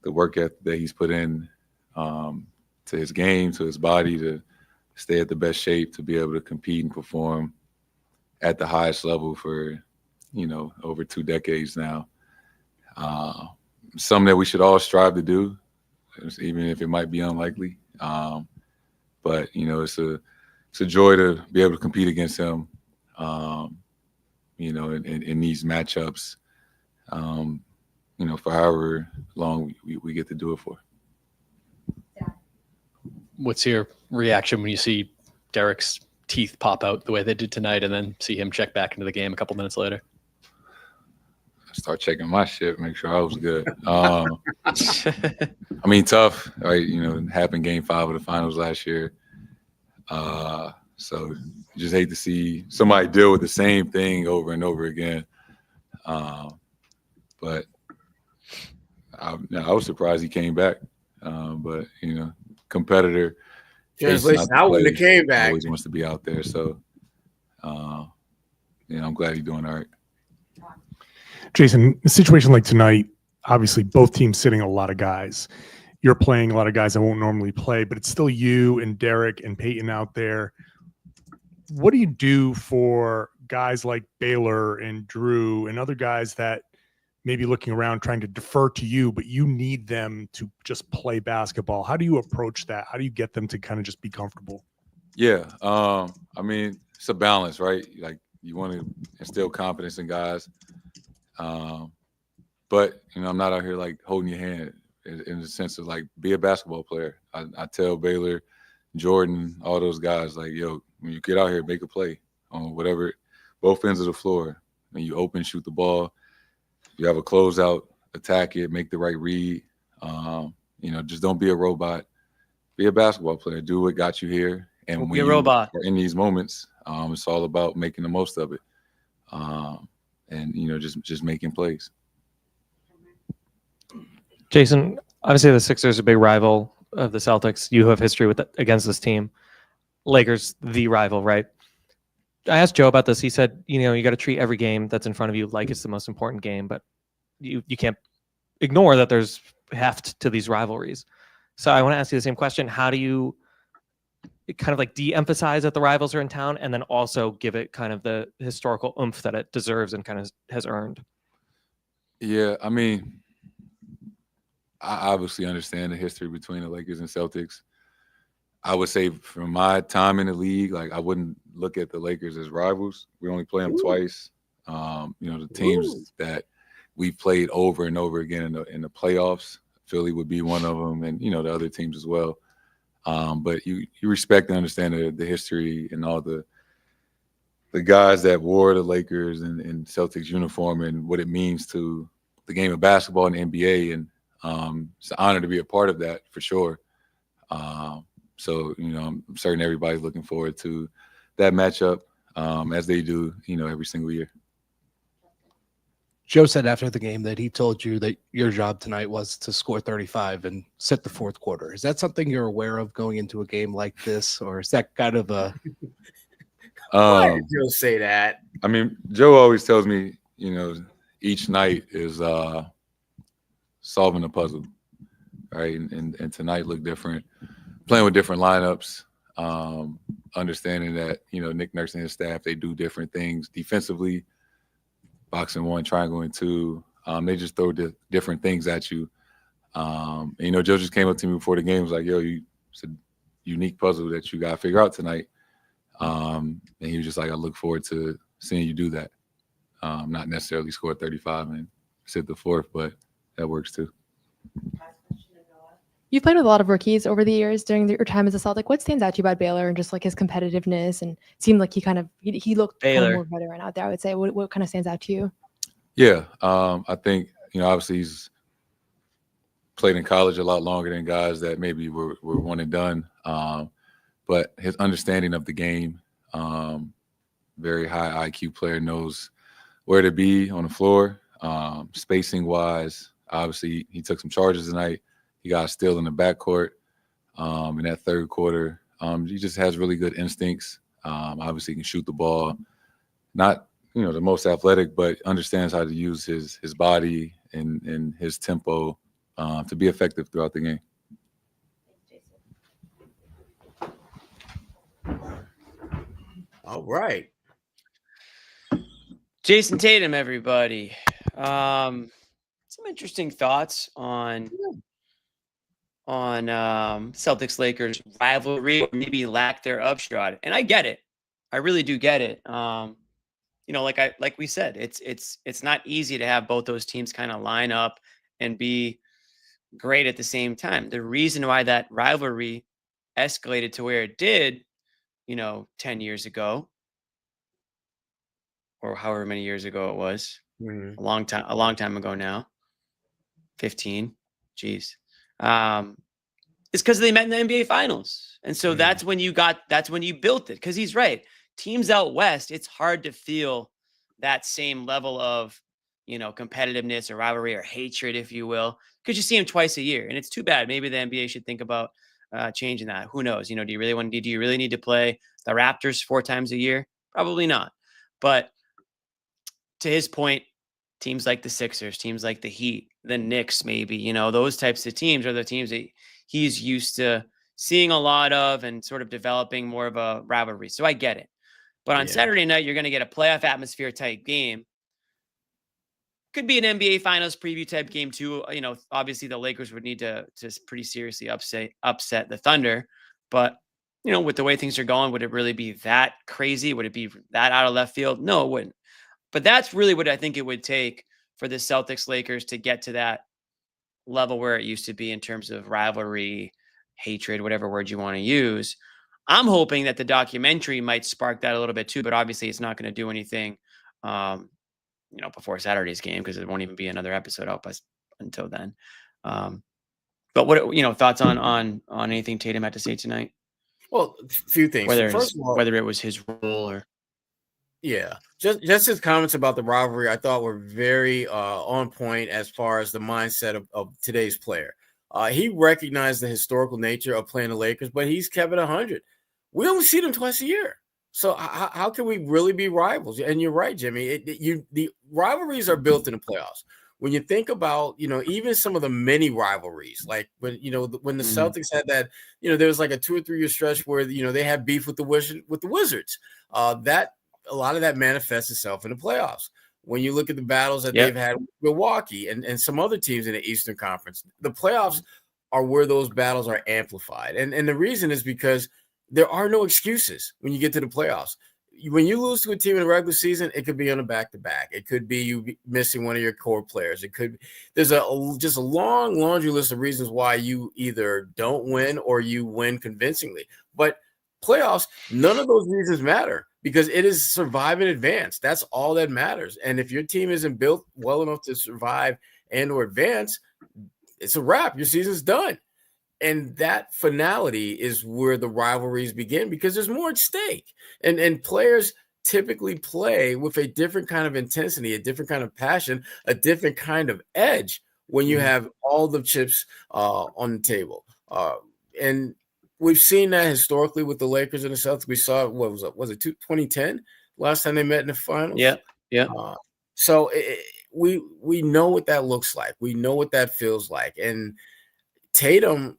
the work ethic that he's put in, to his game, to his body, to stay at the best shape, to be able to compete and perform at the highest level for, over 2 decades now. Something that we should all strive to do, even if it might be unlikely. But it's a joy to be able to compete against him, in these matchups, for however long we get to do it for. What's your reaction when you see Derek's teeth pop out the way they did tonight, and then see him check back into the game a couple minutes later? Start checking my shit, make sure I was good. I mean, tough, right? It happened Game 5 of the finals last year. So you just hate to see somebody deal with the same thing over and over again. But I was surprised he came back. But competitor. Translation, I wouldn't have came back. Always wants to be out there. So, I'm glad he's doing all right. Jason, a situation like tonight, obviously both teams sitting a lot of guys. You're playing a lot of guys that won't normally play, but it's still you and Derek and Peyton out there. What do you do for guys like Baylor and Drew and other guys that may be looking around trying to defer to you, but you need them to just play basketball? How do you approach that? How do you get them to kind of just be comfortable? Yeah. I mean, it's a balance, right? Like, you want to instill confidence in guys. But, I'm not out here like holding your hand in the sense of like, be a basketball player. I tell Baylor, Jordan, all those guys, like, yo, when you get out here, make a play on whatever, both ends of the floor. When you open, shoot the ball. You have a closeout, attack it, make the right read. Just don't be a robot. Be a basketball player. Do what got you here. And when be a robot. Are in these moments, it's all about making the most of it. And just making plays. Jason, obviously the Sixers are a big rival of the Celtics. You have history against this team. Lakers, the rival, right? I asked Joe about this. He said, you got to treat every game that's in front of you like it's the most important game, but you can't ignore that there's heft to these rivalries. So I want to ask you the same question. How do you kind of like de-emphasize that the rivals are in town, and then also give it kind of the historical oomph that it deserves and kind of has earned? Yeah, I mean, I obviously understand the history between the Lakers and Celtics. I would say from my time in the league, like, I wouldn't look at the Lakers as rivals. We only play them twice. The teams that we've played over and over again in the playoffs, Philly would be one of them, and the other teams as well. But you respect and understand the history and all the guys that wore the Lakers and Celtics uniform and what it means to the game of basketball and the NBA. And it's an honor to be a part of that for sure. So, I'm certain everybody's looking forward to that matchup, as they do, every single year. Joe said after the game that he told you that your job tonight was to score 35 and set the fourth quarter. Is that something you're aware of going into a game like this, or is that kind of a... Why did Joe say that? I mean, Joe always tells me, each night is solving a puzzle, right? And tonight looked different. Playing with different lineups, understanding that, Nick Nurse and his staff, they do different things defensively, boxing 1, triangle 2. They just throw different things at you. And, Joe just came up to me before the game, was like, yo, it's a unique puzzle that you got to figure out tonight. And he was just like, I look forward to seeing you do that. Not necessarily score 35 and sit the fourth, but that works too. You've played with a lot of rookies over the years during your time as a Celtic. What stands out to you about Baylor and just like his competitiveness? And it seemed like he looked kind of more veteran out there, I would say. What kind of stands out to you? Yeah, I think, obviously played in college a lot longer than guys that maybe were one and done. But his understanding of the game, very high IQ player, knows where to be on the floor. Spacing wise, obviously he took some charges tonight. He got a steal in the backcourt in that third quarter. He just has really good instincts. Obviously he can shoot the ball. Not, the most athletic, but understands how to use his body and his tempo to be effective throughout the game. All right. Jason Tatum, everybody. Some interesting thoughts on Celtics Lakers rivalry, or maybe lack thereof, Sherrod. And I get it. I really do get it. Like we said, it's not easy to have both those teams kind of line up and be great at the same time. The reason why that rivalry escalated to where it did, 10 years ago, or however many years ago it was, a long time ago now, 15, geez, it's because they met in the NBA Finals. And so that's when you built it. Because he's right. Teams out west, it's hard to feel that same level of, competitiveness or rivalry or hatred, if you will, because you see them twice a year. And it's too bad. Maybe the NBA should think about changing that. Who knows? Do you really need to play the Raptors 4 times a year? Probably not. But to his point, teams like the Sixers, teams like the Heat, the Knicks, maybe, those types of teams are the teams that he's used to seeing a lot of and sort of developing more of a rivalry. So I get it. But on Saturday night, you're going to get a playoff atmosphere type game. Could be an NBA Finals preview type game too. Obviously the Lakers would need to pretty seriously upset the Thunder. But, with the way things are going, would it really be that crazy? Would it be that out of left field? No, it wouldn't. But that's really what I think it would take for the Celtics Lakers to get to that level where it used to be in terms of rivalry, hatred, whatever word you want to use. I'm hoping that the documentary might spark that a little bit too, but obviously it's not going to do anything, before Saturday's game, because it won't even be another episode out until then. But what, thoughts on anything Tatum had to say tonight? Well, a few things. First of all, whether it was his role or. Yeah, just his comments about the rivalry, I thought were very on point as far as the mindset of today's player. He recognized the historical nature of playing the Lakers, but he's kept it 100. We only see them twice a year. So how can we really be rivals? And you're right, Jimmy. The rivalries are built in the playoffs. When you think about, even some of the mini rivalries, like when the Celtics had that, there was like a 2 or 3 year stretch where, they had beef with the Wizards. A lot of that manifests itself in the playoffs. When you look at the battles that they've had with Milwaukee and some other teams in the Eastern Conference, the playoffs are where those battles are amplified. And the reason is because there are no excuses when you get to the playoffs. When you lose to a team in the regular season, it could be on a back-to-back. It could be you missing one of your core players. There's just a long laundry list of reasons why you either don't win or you win convincingly. But playoffs, none of those reasons matter because it is survive and advance. That's all that matters. And if your team isn't built well enough to survive and or advance, it's a wrap. Your season's done. And that finality is where the rivalries begin because there's more at stake. And players typically play with a different kind of intensity, a different kind of passion, a different kind of edge when you have all the chips on the table. And we've seen that historically with the Lakers and the Celtics. We saw, what was it 2010 last time they met in the finals? Yeah. So we know what that looks like. We know what that feels like. And Tatum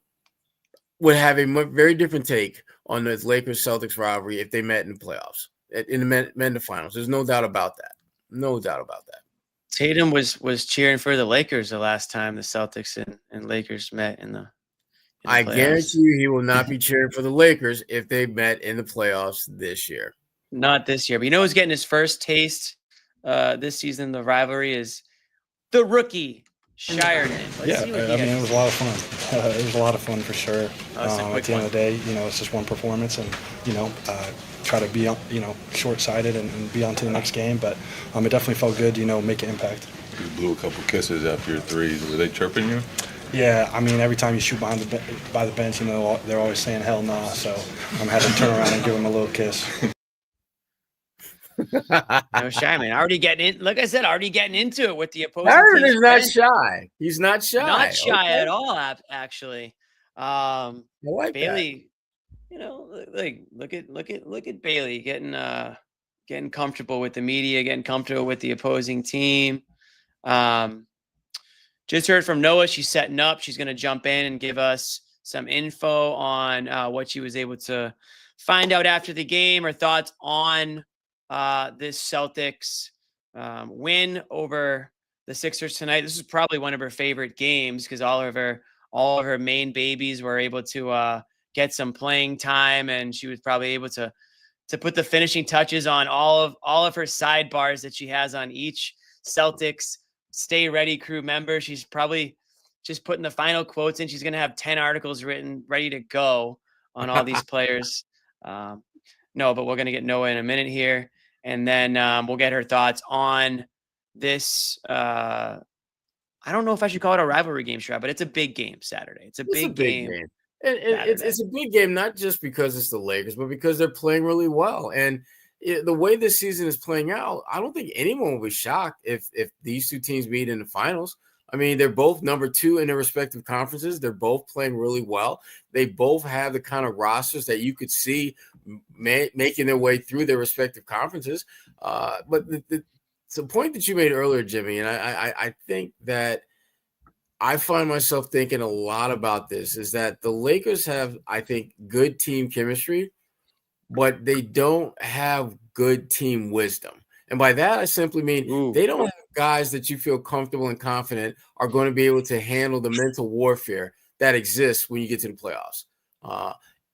would have a very different take on the Lakers-Celtics rivalry if they met in the playoffs, in the men in the finals. There's no doubt about that. No doubt about that. Tatum was cheering for the Lakers the last time the Celtics and Lakers met in the I playoffs. guarantee you he will not be cheering for the Lakers if they met in the playoffs this year. Not this year. But who's getting his first taste this season? The rivalry is the rookie, Sherrod. It was a lot of fun. It was a lot of fun for sure. At the end of the day, it's just one performance and, try to be, short-sighted and be on to the next game. But it definitely felt good, make an impact. You blew a couple kisses after your threes. Were they chirping you? Yeah, I mean, every time you shoot by the bench, you know, they're always saying hell nah. So I'm having to turn around and give them a little kiss. No shy, man. Already getting in. Like I said, already getting into it with the opposing Aaron team's is not bench. shy. He's not shy. Not shy okay? at all, actually. I like Bailey, you know, like look at Bailey getting comfortable with the media, getting comfortable with the opposing team. Just heard from Noah. She's setting up. She's going to jump in and give us some info on what she was able to find out after the game, her thoughts on this Celtics win over the Sixers tonight. This is probably one of her favorite games because all of her main babies were able to get some playing time, and she was probably able to put the finishing touches on all of her sidebars that she has on each Celtics Stay Ready crew member. She's probably just putting the final quotes in. She's going to have 10 articles written ready to go on all these players. No, but we're going to get Noah in a minute here. And then we'll get her thoughts on this. I don't know if I should call it a rivalry game, Sherrod, but it's a big game Saturday. It's a big game. And it's a big game, not just because it's the Lakers, but because they're playing really well. And the way this season is playing out, I don't think anyone will be shocked if these two teams meet in the finals. I mean, they're both number 2 in their respective conferences. They're both playing really well. They both have the kind of rosters that you could see making their way through their respective conferences. But the point that you made earlier, Jimmy, and I think that I find myself thinking a lot about this, is that the Lakers have, I think, good team chemistry, but they don't have good team wisdom. And by that, I simply mean they don't have guys that you feel comfortable and confident are going to be able to handle the mental warfare that exists when you get to the playoffs.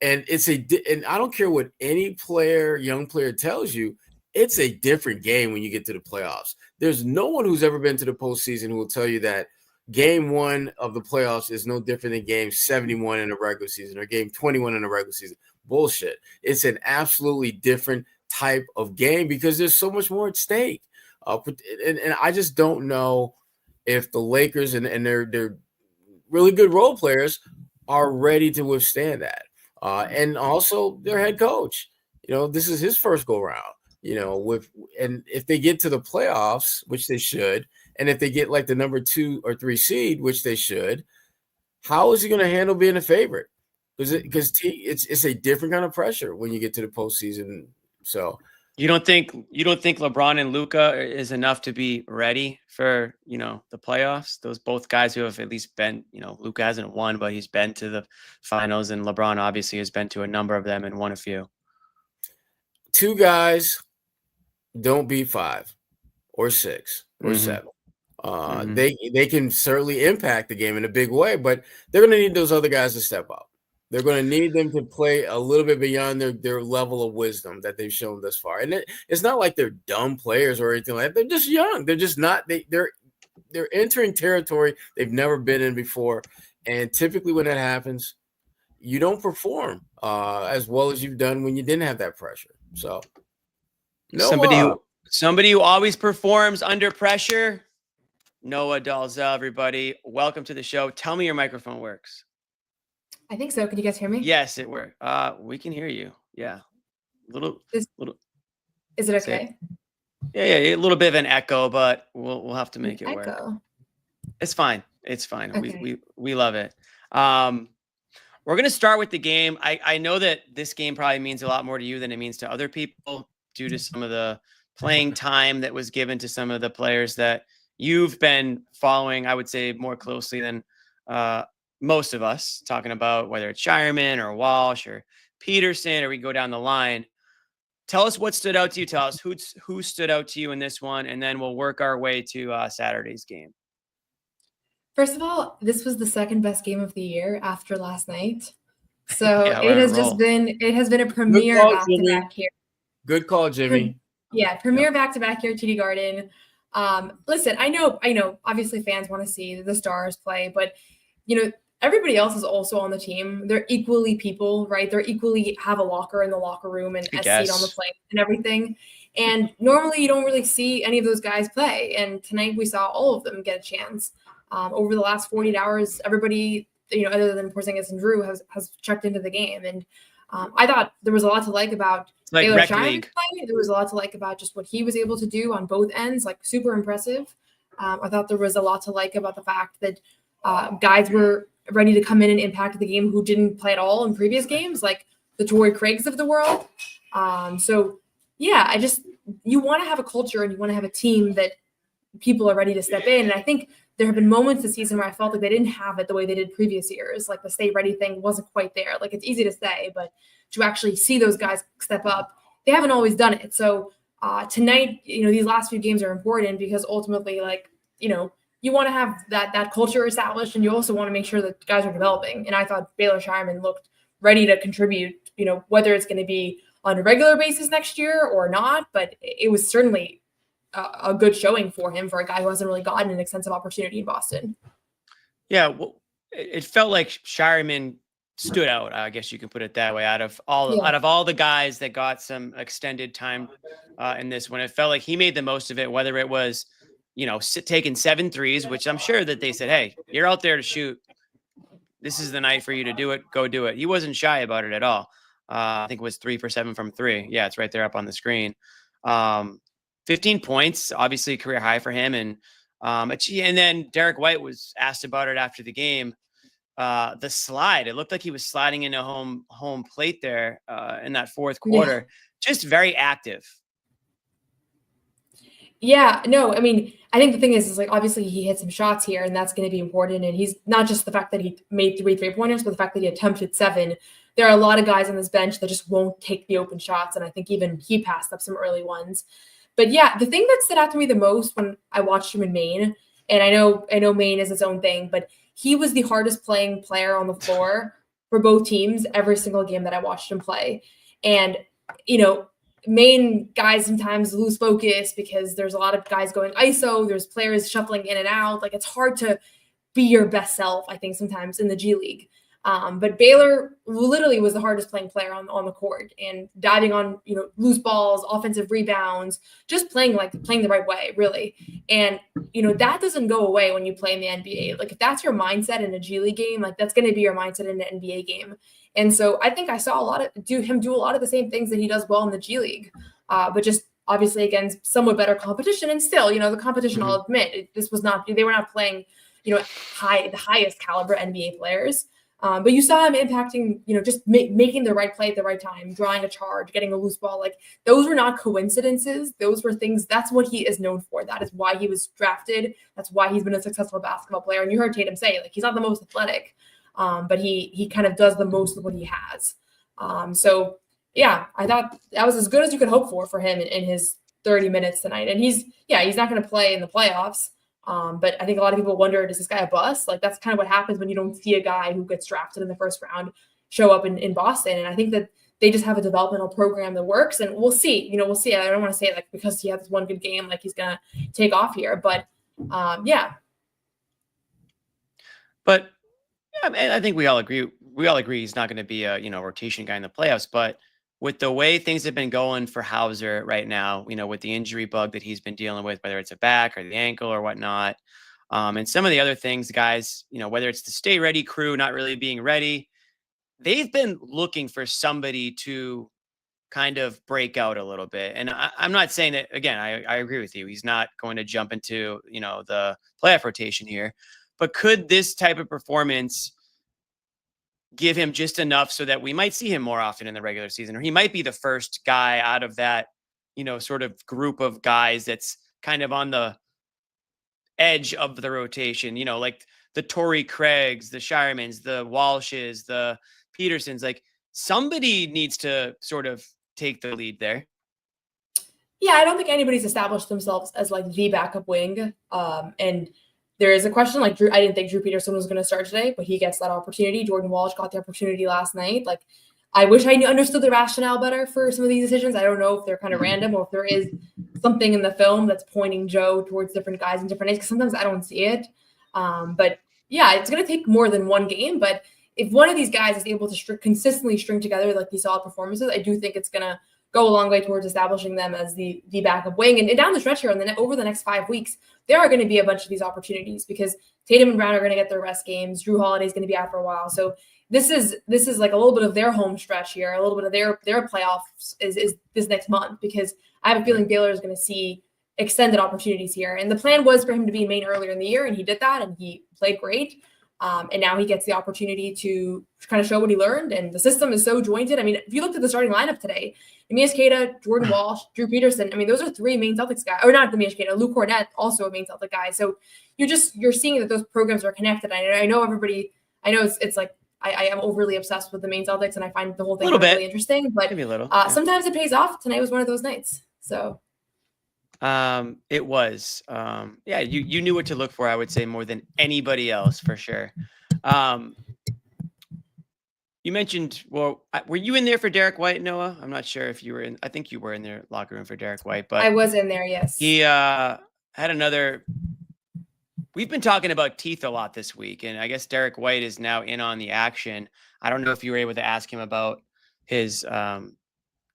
And I don't care what any young player tells you, it's a different game when you get to the playoffs. There's no one who's ever been to the postseason who will tell you that game 1 of the playoffs is no different than game 71 in the regular season or game 21 in the regular season. Bullshit. It's an absolutely different type of game because there's so much more at stake. And I just don't know if the Lakers and their really good role players are ready to withstand that. And also their head coach, you know, this is his first go round, you know, and if they get to the playoffs, which they should, and if they get like the number 2 or 3 seed, which they should, how is he going to handle being a favorite? Because it's a different kind of pressure when you get to the postseason. So you don't think LeBron and Luka is enough to be ready for, you know, the playoffs? Those both guys who have at least been, you know, Luka hasn't won, but he's been to the finals, and LeBron obviously has been to a number of them and won a few. 2 guys don't beat 5 or 6 or 7. They can certainly impact the game in a big way, but they're going to need those other guys to step up. They're going to need them to play a little bit beyond their level of wisdom that they've shown thus far. And it's not like they're dumb players or anything like that. They're just young. They're just not. They're entering territory they've never been in before. And typically when that happens, you don't perform as well as you've done when you didn't have that pressure. So somebody who always performs under pressure. Noah Dalzell, everybody. Welcome to the show. Tell me your microphone works. I think so. Can you guys hear me? Yes, it works. We can hear you. Yeah. Is it okay? Yeah, a little bit of an echo, but we'll have to make it work. Echo. It's fine. It's fine. Okay. We love it. We're gonna start with the game. I know that this game probably means a lot more to you than it means to other people due to some of the playing time that was given to some of the players that you've been following, I would say, more closely than most of us, talking about whether it's Shireman or Walsh or Peterson, or we go down the line. Tell us what stood out to you. Tell us who stood out to you in this one, and then we'll work our way to Saturday's game. First of all, this was the second best game of the year after last night. So Yeah, it has been a premier back-to-back here. Good call, Jimmy. Premier back-to-back here at TD Garden. Listen, I know obviously fans want to see the stars play, but you know, everybody else is also on the team. They're equally people, right? They're equally have a locker in the locker room and a seat on the plane and everything. And normally you don't really see any of those guys play. And tonight we saw all of them get a chance. over the last 48 hours, everybody, other than Porzingis and Drew has checked into the game. And I thought there was a lot to like about Baylor Shireman's play. There was a lot to like about just what he was able to do on both ends, like super impressive. I thought there was a lot to like about the fact that guys were ready to come in and impact the game who didn't play at all in previous games, like the Torrey Craigs of the world. So yeah, you want to have a culture and you want to have a team that people are ready to step in. And I think there have been moments this season where I felt like they didn't have it the way they did previous years. Like the stay ready thing wasn't quite there. Like it's easy to say, but to actually see those guys step up, they haven't always done it. So tonight, these last few games are important because ultimately, you want to have that culture established, and you also want to make sure that guys are developing. And I thought Baylor Shireman looked ready to contribute, whether it's going to be on a regular basis next year or not, but it was certainly a good showing for him, for a guy who hasn't really gotten an extensive opportunity in Boston. Yeah, well, it felt like Shireman stood out, I guess you can put it that way, out of all the guys that got some extended time in this one. It felt like he made the most of it, whether it was, taking 7 threes, which I'm sure that they said, hey, you're out there to shoot. This is the night for you to do it. Go do it. He wasn't shy about it at all. I think it was 3 for 7 from 3. Yeah, it's right there up on the screen. 15 points, obviously a career high for him. And then Derek White was asked about it after the game. The slide, it looked like he was sliding into home plate there in that fourth quarter. Yeah. Just very active. Yeah, no, I mean, I think the thing is like, obviously he hit some shots here and that's going to be important. And he's not just the fact that he made 3 3-pointers, but the fact that he attempted 7. There are a lot of guys on this bench that just won't take the open shots. And I think even he passed up some early ones. But yeah, the thing that stood out to me the most when I watched him in Maine, and I know Maine is its own thing, but he was the hardest playing player on the floor for both teams every single game that I watched him play. And, Maine guys sometimes lose focus because there's a lot of guys going ISO. There's players shuffling in and out. Like it's hard to be your best self, I think, sometimes in the G League. But Baylor literally was the hardest playing player on the court and diving on, loose balls, offensive rebounds, just playing the right way, really. And, that doesn't go away when you play in the NBA. Like if that's your mindset in a G League game, like that's going to be your mindset in an NBA game. And so I think I saw him do a lot of the same things that he does well in the G League, but just obviously against somewhat better competition. And still, the competition, I'll admit, they were not playing, the highest caliber NBA players. But you saw him impacting, just making the right play at the right time, drawing a charge, getting a loose ball. Like those were not coincidences. Those were things. That's what he is known for. That is why he was drafted. That's why he's been a successful basketball player. And you heard Tatum say, like, he's not the most athletic, but he kind of does the most of what he has. So yeah, I thought that was as good as you could hope for him in his 30 minutes tonight. And he's not going to play in the playoffs. But I think a lot of people wonder, is this guy a bust? Like that's kind of what happens when you don't see a guy who gets drafted in the first round show up in Boston. And I think that they just have a developmental program that works, and we'll see. We'll see. I don't want to say like because he has one good game, like he's gonna take off here. But yeah. But yeah, I think we all agree. We all agree he's not going to be a rotation guy in the playoffs. But with the way things have been going for Hauser right now, with the injury bug that he's been dealing with, whether it's a back or the ankle or whatnot, and some of the other things, guys, whether it's the stay ready crew not really being ready, they've been looking for somebody to kind of break out a little bit. And I'm not saying that, again, I agree with you. He's not going to jump into, the playoff rotation here, but could this type of performance give him just enough so that we might see him more often in the regular season, or he might be the first guy out of that, sort of group of guys that's kind of on the edge of the rotation, like the Torrey Craigs, the Shiremans, the Walshes, the Petersons, like somebody needs to sort of take the lead there. Yeah, I don't think anybody's established themselves as like the backup wing. And there is a question like Drew. I didn't think Drew Peterson was going to start today, but he gets that opportunity. Jordan Walsh got the opportunity last night. Like, I wish I understood the rationale better for some of these decisions. I don't know if they're kind of random or if there is something in the film that's pointing Joe towards different guys in different days, because sometimes I don't see it. But yeah, it's going to take more than one game. But if one of these guys is able to consistently string together like these solid performances, I do think it's going to go a long way towards establishing them as the backup wing. And down the stretch here, over the next 5 weeks, there are going to be a bunch of these opportunities because Tatum and Brown are going to get their rest games. Drew Holiday is going to be out for a while. So this is like a little bit of their home stretch here, a little bit of their playoffs is this next month, because I have a feeling Baylor is going to see extended opportunities here. And the plan was for him to be in Maine earlier in the year, and he did that, and he played great. And now he gets the opportunity to kind of show what he learned. And the system is so jointed. I mean, if you looked at the starting lineup today, Neemias Queta, Jordan Walsh, Drew Peterson, I mean, those are 3 Maine Celtics guys, or not Neemias Queta, Luke Cornett, also a Maine Celtic guy. So you're seeing that those programs are connected. I know everybody, I know it's like, I am overly obsessed with the Maine Celtics, and I find the whole thing really interesting, but maybe a little. Sometimes it pays off. Tonight was one of those nights. So it was, you knew what to look for, I would say, more than anybody else, for sure. You mentioned, well, were you in there for Derek White, Noah? I'm not sure if you were in. I think you were in their locker room for Derek White, but I was in there. Yes. He had another. We've been talking about teeth a lot this week, and I guess Derek White is now in on the action. I don't know if you were able to ask him about his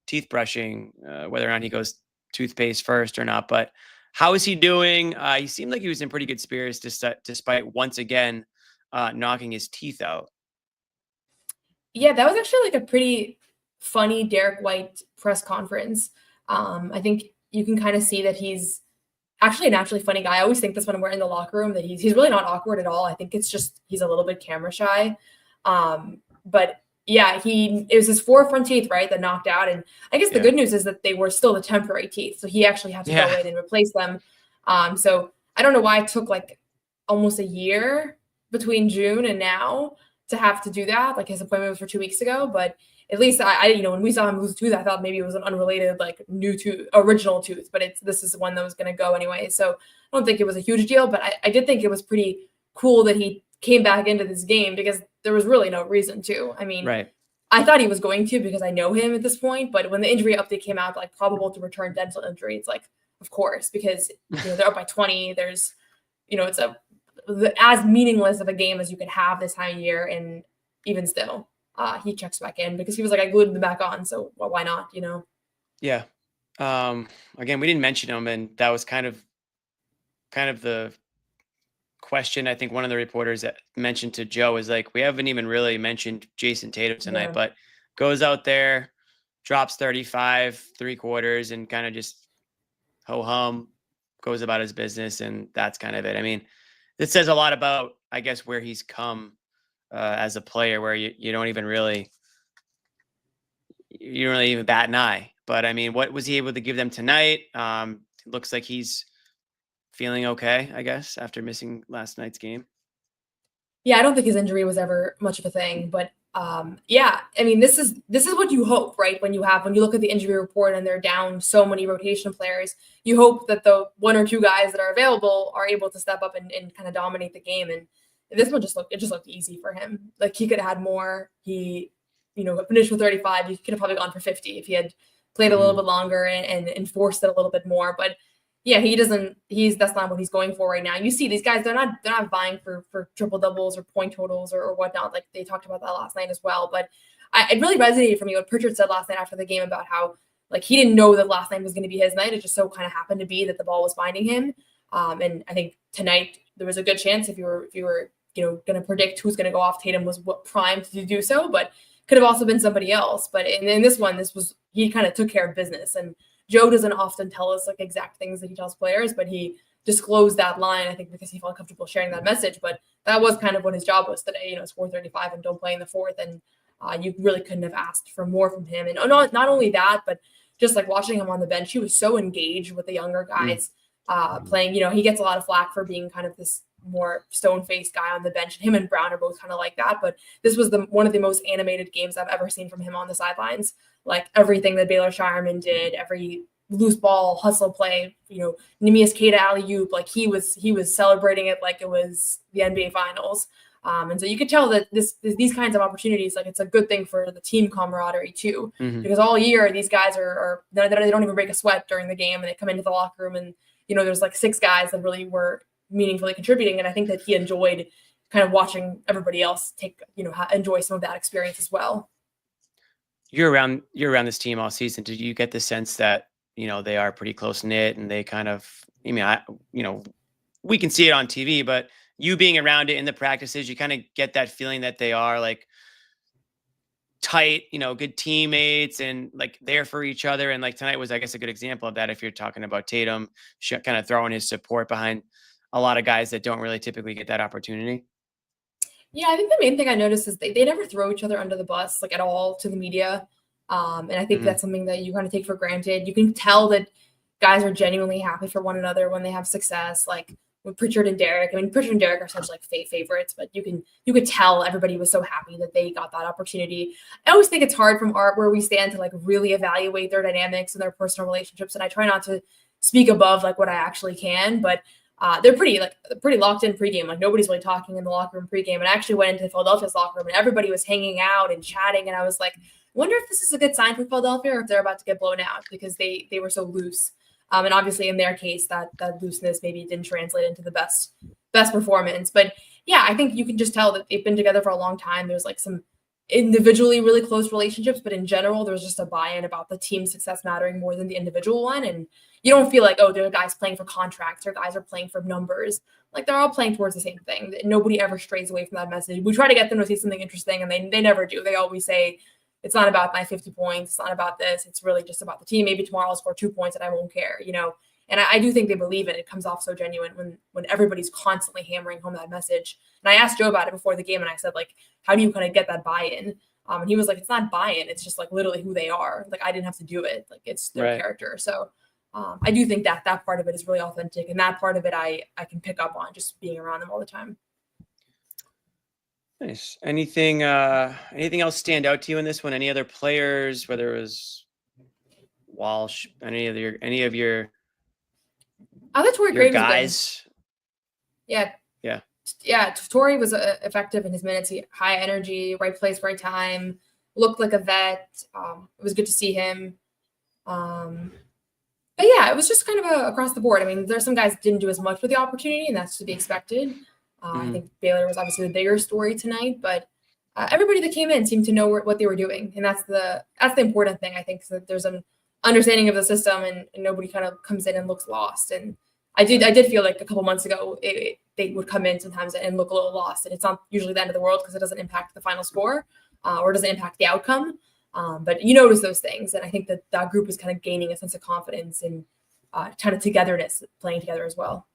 teeth brushing, whether or not he goes toothpaste first or not, but how is he doing? He seemed like he was in pretty good spirits despite once again knocking his teeth out. Yeah, that was actually like a pretty funny Derek White press conference. I think you can kind of see that he's actually a naturally funny guy. I always think this when we're in the locker room that he's really not awkward at all. I think it's just he's a little bit camera shy. But yeah, it was his 4 front teeth, right, that knocked out. And I guess the good news is that they were still the temporary teeth. So he actually had to go in and replace them. So I don't know why it took like almost a year between June and now to have to do that. Like his appointment was for 2 weeks ago, but at least I when we saw him lose a tooth, I thought maybe it was an unrelated, like new tooth, original tooth, but this is one that was going to go anyway. So I don't think it was a huge deal, but I did think it was pretty cool that he came back into this game because there was really no reason to. I mean, I thought he was going to because I know him at this point, but when the injury update came out, like probable to return dental injury, it's like, of course, because they're up by 20. There's, it's as meaningless of a game as you could have this time of year, and even still, he checks back in because he was like, I glued them back on, so why not? Yeah. Again, we didn't mention him, and that was kind of the question. I think one of the reporters that mentioned to Joe is like, we haven't even really mentioned Jason Tatum tonight, but goes out there, drops 35, 3 quarters, and kind of just ho hum, goes about his business, and that's kind of it. I mean, it says a lot about, I guess, where he's come as a player, where you don't really even bat an eye. But I mean, what was he able to give them tonight? It looks like he's feeling okay, I guess, after missing last night's game. Yeah, I don't think his injury was ever much of a thing, but yeah, I mean, this is what you hope, right? When you look at the injury report and they're down so many rotation players, you hope that the 1 or 2 guys that are available are able to step up and kind of dominate the game. And this one just looked easy for him. Like he could have had more. He, finished with 35. He could have probably gone for 50 if he had played a little bit longer and enforced it a little bit more. But yeah, that's not what he's going for right now. You see these guys, they're not vying for triple doubles or point totals or whatnot. Like they talked about that last night as well. But it really resonated for me what Pritchard said last night after the game about how like he didn't know that last night was going to be his night. It just so kind of happened to be that the ball was finding him. And I think tonight there was a good chance if you were going to predict who's going to go off, Tatum was primed to do so, but could have also been somebody else. But in this one, he kind of took care of business. And Joe doesn't often tell us like exact things that he tells players, but he disclosed that line, I think, because he felt comfortable sharing that message. But that was kind of what his job was today. It's 4:35 and don't play in the fourth. And you really couldn't have asked for more from him. And not only that, but just like watching him on the bench, he was so engaged with the younger guys playing. He gets a lot of flack for being kind of this more stone-faced guy on the bench. And him and Brown are both kind of like that. But this was one of the most animated games I've ever seen from him on the sidelines. Like everything that Baylor Shireman did, every loose ball, hustle play, Neemias Queta alley-oop, like he was celebrating it like it was the NBA Finals. And so you could tell that these kinds of opportunities, like it's a good thing for the team camaraderie too, because all year these guys they don't even break a sweat during the game, and they come into the locker room and there's like 6 guys that really were meaningfully contributing. And I think that he enjoyed kind of watching everybody else enjoy some of that experience as well. you're around this team all season. Did you get the sense that, they are pretty close knit and they kind of, we can see it on TV, but you being around it in the practices, you kind of get that feeling that they are like tight, good teammates and like there for each other. And like tonight was, I guess, a good example of that. If you're talking about Tatum, kind of throwing his support behind a lot of guys that don't really typically get that opportunity. Yeah, I think the main thing I noticed is they never throw each other under the bus, like at all, to the media. And I think that's something that you kind of take for granted. You can tell that guys are genuinely happy for one another when they have success. Like with Pritchard and Derek. I mean, Pritchard and Derek are such like favorites, but you could tell everybody was so happy that they got that opportunity. I always think it's hard from where we stand to like really evaluate their dynamics and their personal relationships. And I try not to speak above like what I actually can, but they're pretty locked in pregame. Like nobody's really talking in the locker room pregame. And I actually went into Philadelphia's locker room and everybody was hanging out and chatting. And I was like, wonder if this is a good sign for Philadelphia or if they're about to get blown out because they were so loose. And obviously in their case, that looseness maybe didn't translate into the best performance. But yeah, I think you can just tell that they've been together for a long time. There's like some individually really close relationships, but in general, there's just a buy-in about the team success mattering more than the individual one. And you don't feel like, oh, there are guys playing for contracts or guys are playing for numbers. Like they're all playing towards the same thing. Nobody ever strays away from that message. We try to get them to say something interesting and they never do. They always say, it's not about my 50 points. It's not about this. It's really just about the team. Maybe tomorrow I'll score 2 points and I won't care, And I do think they believe it. It comes off so genuine when everybody's constantly hammering home that message. And I asked Joe about it before the game and I said, like, how do you kind of get that buy-in? And he was like, it's not buy-in. It's just like literally who they are. Like I didn't have to do it. Like it's their character. So I do think that part of it is really authentic. And that part of it I can pick up on just being around them all the time. Nice. Anything else stand out to you in this one? Any other players, whether it was Walsh, any of your I thought Torrey Graves guys? Yeah. Torrey was effective in his minutes. High energy, right place, right time. Looked like a vet. It was good to see him. But yeah, it was just kind of across the board. I mean, there's some guys that didn't do as much with the opportunity, and that's to be expected. I think Baylor was obviously the bigger story tonight, but everybody that came in seemed to know what they were doing, and that's the important thing. I think so that there's an understanding of the system, and nobody kind of comes in and looks lost. And I did feel like a couple months ago they would come in sometimes and look a little lost, and it's not usually the end of the world because it doesn't impact the final score or doesn't impact the outcome. But you notice those things, and I think that group is kind of gaining a sense of confidence and kind of togetherness, playing together as well.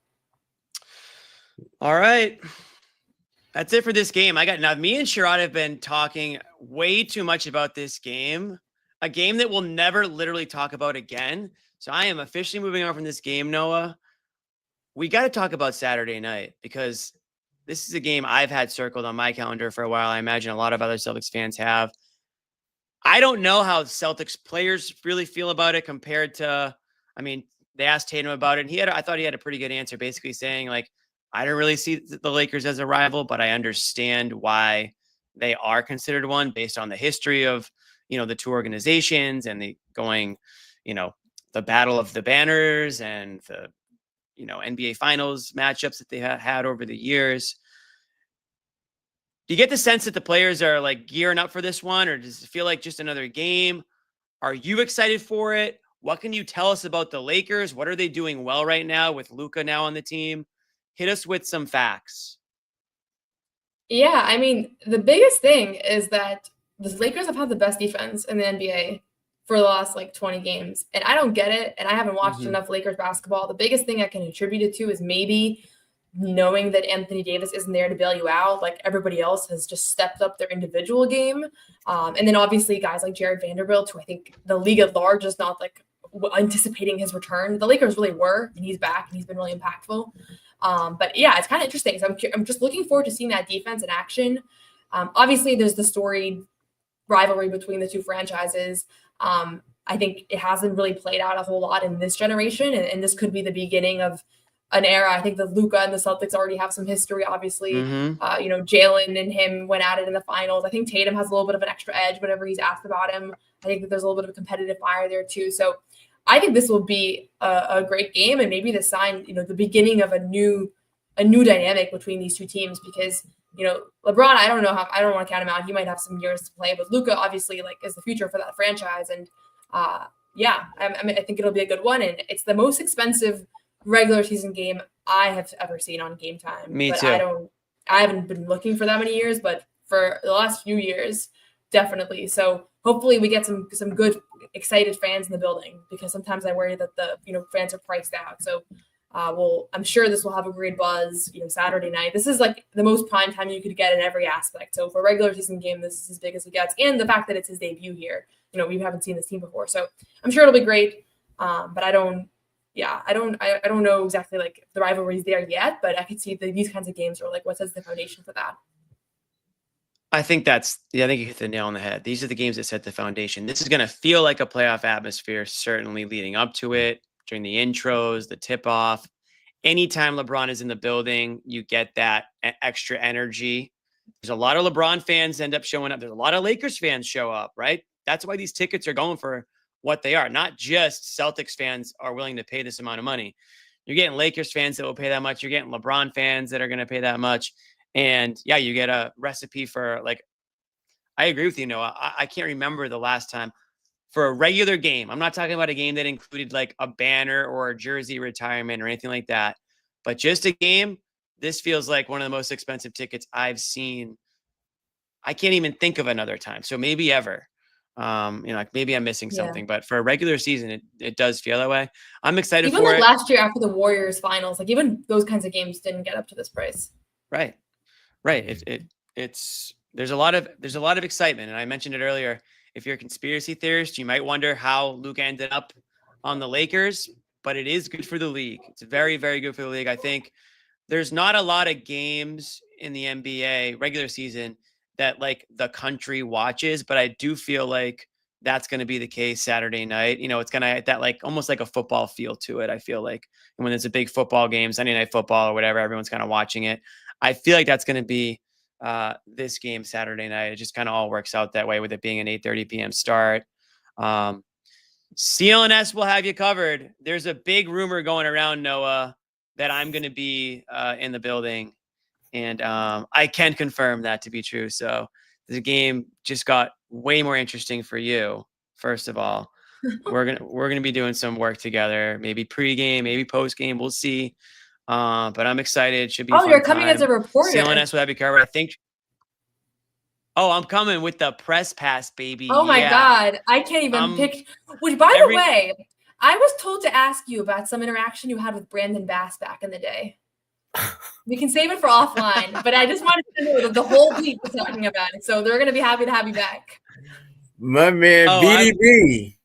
All right. That's it for this game. Now me and Sherrod have been talking way too much about this game, a game that we'll never literally talk about again. So I am officially moving on from this game, Noah. We got to talk about Saturday night because this is a game I've had circled on my calendar for a while. I imagine a lot of other Celtics fans have. I don't know how Celtics players really feel about it compared to, they asked Tatum about it and I thought he had a pretty good answer, basically saying like, I don't really see the Lakers as a rival, but I understand why they are considered one based on the history of, the two organizations and the going, the battle of the banners and the, NBA finals matchups that they had over the years. Do you get the sense that the players are like gearing up for this one, or does it feel like just another game? Are you excited for it? What can you tell us about the Lakers? What are they doing well right now with Luka now on the team? Hit us with some facts. Yeah, the biggest thing is that the Lakers have had the best defense in the NBA for the last 20 games. And I don't get it. And I haven't watched enough Lakers basketball. The biggest thing I can attribute it to is maybe knowing that Anthony Davis isn't there to bail you out. Like everybody else has just stepped up their individual game. And then obviously guys like Jared Vanderbilt, who I think the league at large is not anticipating his return. The Lakers really were, and he's back and he's been really impactful. But yeah, it's kind of interesting. So I'm just looking forward to seeing that defense in action. Obviously, there's the storied rivalry between the two franchises. I think it hasn't really played out a whole lot in this generation, and this could be the beginning of an era. I think the Luka and the Celtics already have some history, obviously. Jalen and him went at it in the finals. I think Tatum has a little bit of an extra edge whenever he's asked about him. I think that there's a little bit of a competitive fire there too. So I think this will be a great game, and maybe the sign, the beginning of a new dynamic between these two teams, because LeBron, I don't want to count him out. He might have some years to play, but Luka obviously is the future for that franchise. And I think it'll be a good one. And it's the most expensive regular season game I have ever seen on Game Time. Me too. I haven't been looking for that many years, but for the last few years, definitely. So hopefully we get some good, excited fans in the building, because sometimes I worry that the fans are priced out. So I'm sure this will have a great buzz. Saturday night. This is like the most prime time you could get in every aspect. So for a regular season game, this is as big as it gets, and the fact that it's his debut here. We haven't seen this team before, so I'm sure it'll be great. But I don't know exactly like the rivalries there yet. But I could see these kinds of games are like what sets the foundation for that. I think I think you hit the nail on the head. These are the games that set the foundation. This is going to feel like a playoff atmosphere, certainly leading up to it, during the intros, the tip-off. Anytime LeBron is in the building, you get that extra energy. There's a lot of LeBron fans end up showing up. There's a lot of Lakers fans show up, right? That's why these tickets are going for what they are. Not just Celtics fans are willing to pay this amount of money. You're getting Lakers fans that will pay that much. You're getting LeBron fans that are going to pay that much. And yeah, you get a recipe for I agree with you, Noah. I can't remember the last time for a regular game. I'm not talking about a game that included like a banner or a jersey retirement or anything like that, but just a game. This feels like one of the most expensive tickets I've seen. I can't even think of another time. So maybe ever, maybe I'm missing something, but for a regular season, it does feel that way. I'm excited even for it. Last year after the Warriors finals, like even those kinds of games didn't get up to this price. Right. There's a lot of excitement. And I mentioned it earlier. If you're a conspiracy theorist, you might wonder how Luka ended up on the Lakers, but it is good for the league. It's very, very good for the league. I think there's not a lot of games in the NBA regular season that like the country watches, but I do feel like that's going to be the case Saturday night. It's going to have that like almost like a football feel to it. I feel like when there's a big football game, Sunday Night Football or whatever, everyone's kind of watching it. I feel like that's going to be this game Saturday night. It just kind of all works out that way with it being an 8:30 p.m. start. CLNS will have you covered. There's a big rumor going around, Noah, that I'm going to be in the building, and I can confirm that to be true. So the game just got way more interesting for you. First of all, we're gonna be doing some work together. Maybe pregame, maybe postgame. We'll see. But I'm excited. It should be. Oh, you're coming as a reporter. CLNS will have you covered. I think. Oh, I'm coming with the press pass, baby. Oh my God, I can't even pick. Which, by the way, I was told to ask you about some interaction you had with Brandon Bass back in the day. We can save it for offline, but I just wanted to know that the whole week was talking about it, so they're going to be happy to have you back. My man, BDB.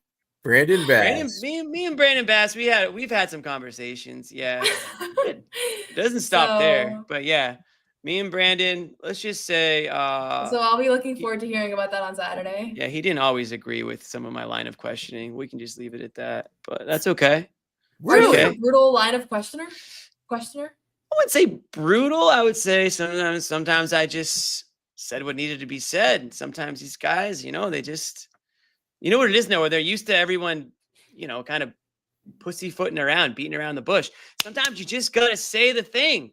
Brandon Bass. Me and Brandon Bass, we've had some conversations. Yeah. It doesn't stop there. But yeah, me and Brandon, let's just say so I'll be looking forward to hearing about that on Saturday. Yeah, he didn't always agree with some of my line of questioning. We can just leave it at that. But that's okay. Really? A brutal line of questioner? I wouldn't say brutal. I would say sometimes I just said what needed to be said. Sometimes these guys, they just what it is now, where they're used to everyone, kind of pussyfooting around, beating around the bush. Sometimes you just got to say the thing.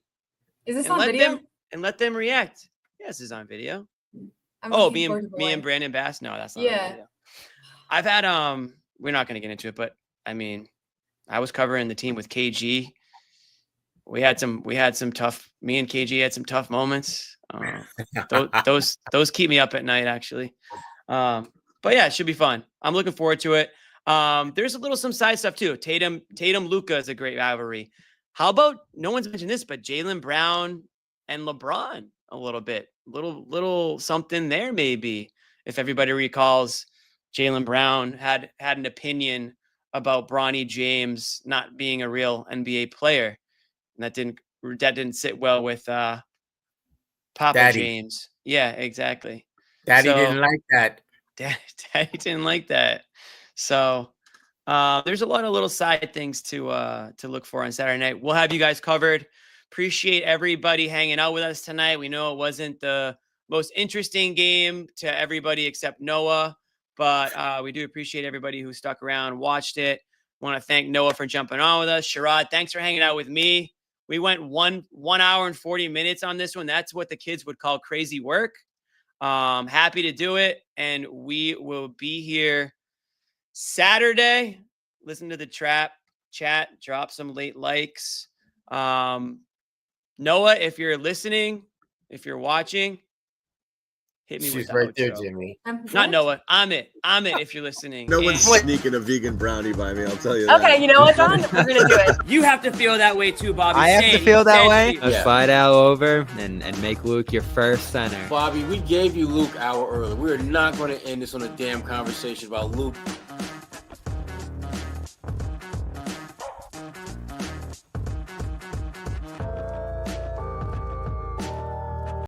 Is this on video? Let them react. Yes, it's on video. Me and Brandon Bass? No, that's not on video. I've had, we're not going to get into it, but I mean, I was covering the team with KG. We had some tough, me and KG had some tough moments. Those keep me up at night, actually. But yeah, it should be fun. I'm looking forward to it. There's some side stuff too. Tatum Luka is a great rivalry. How about, no one's mentioned this, but Jaylen Brown and LeBron a little bit, little something there maybe. If everybody recalls, Jaylen Brown had an opinion about Bronny James not being a real NBA player, and that didn't sit well with Papa Daddy. James. Yeah, exactly. Daddy didn't like that. Daddy didn't like that. So there's a lot of little side things to look for on Saturday night. We'll have you guys covered. Appreciate everybody hanging out with us tonight. We know it wasn't the most interesting game to everybody except Noah, but we do appreciate everybody who stuck around, watched it. Want to thank Noah for jumping on with us. Sherrod, thanks for hanging out with me. We went 1 hour and 40 minutes on this one. That's what the kids would call crazy work. Happy to do it. And we will be here Saturday. Listen to the chat, drop some late likes. Noah, if you're listening, if you're watching, hit me with She's the right there, outro. Jimmy. Not Noah. Amit, if you're listening. No one's And- sneaking a vegan brownie by me, I'll tell you that. Okay, you know what, John? We're gonna do it. You have to feel that way too, Bobby. I have to Same. feel that Same way. to you. Let's slide Al over and make Luke your first center. Bobby, we gave you Luke hour early. We're not going to end this on a damn conversation about Luke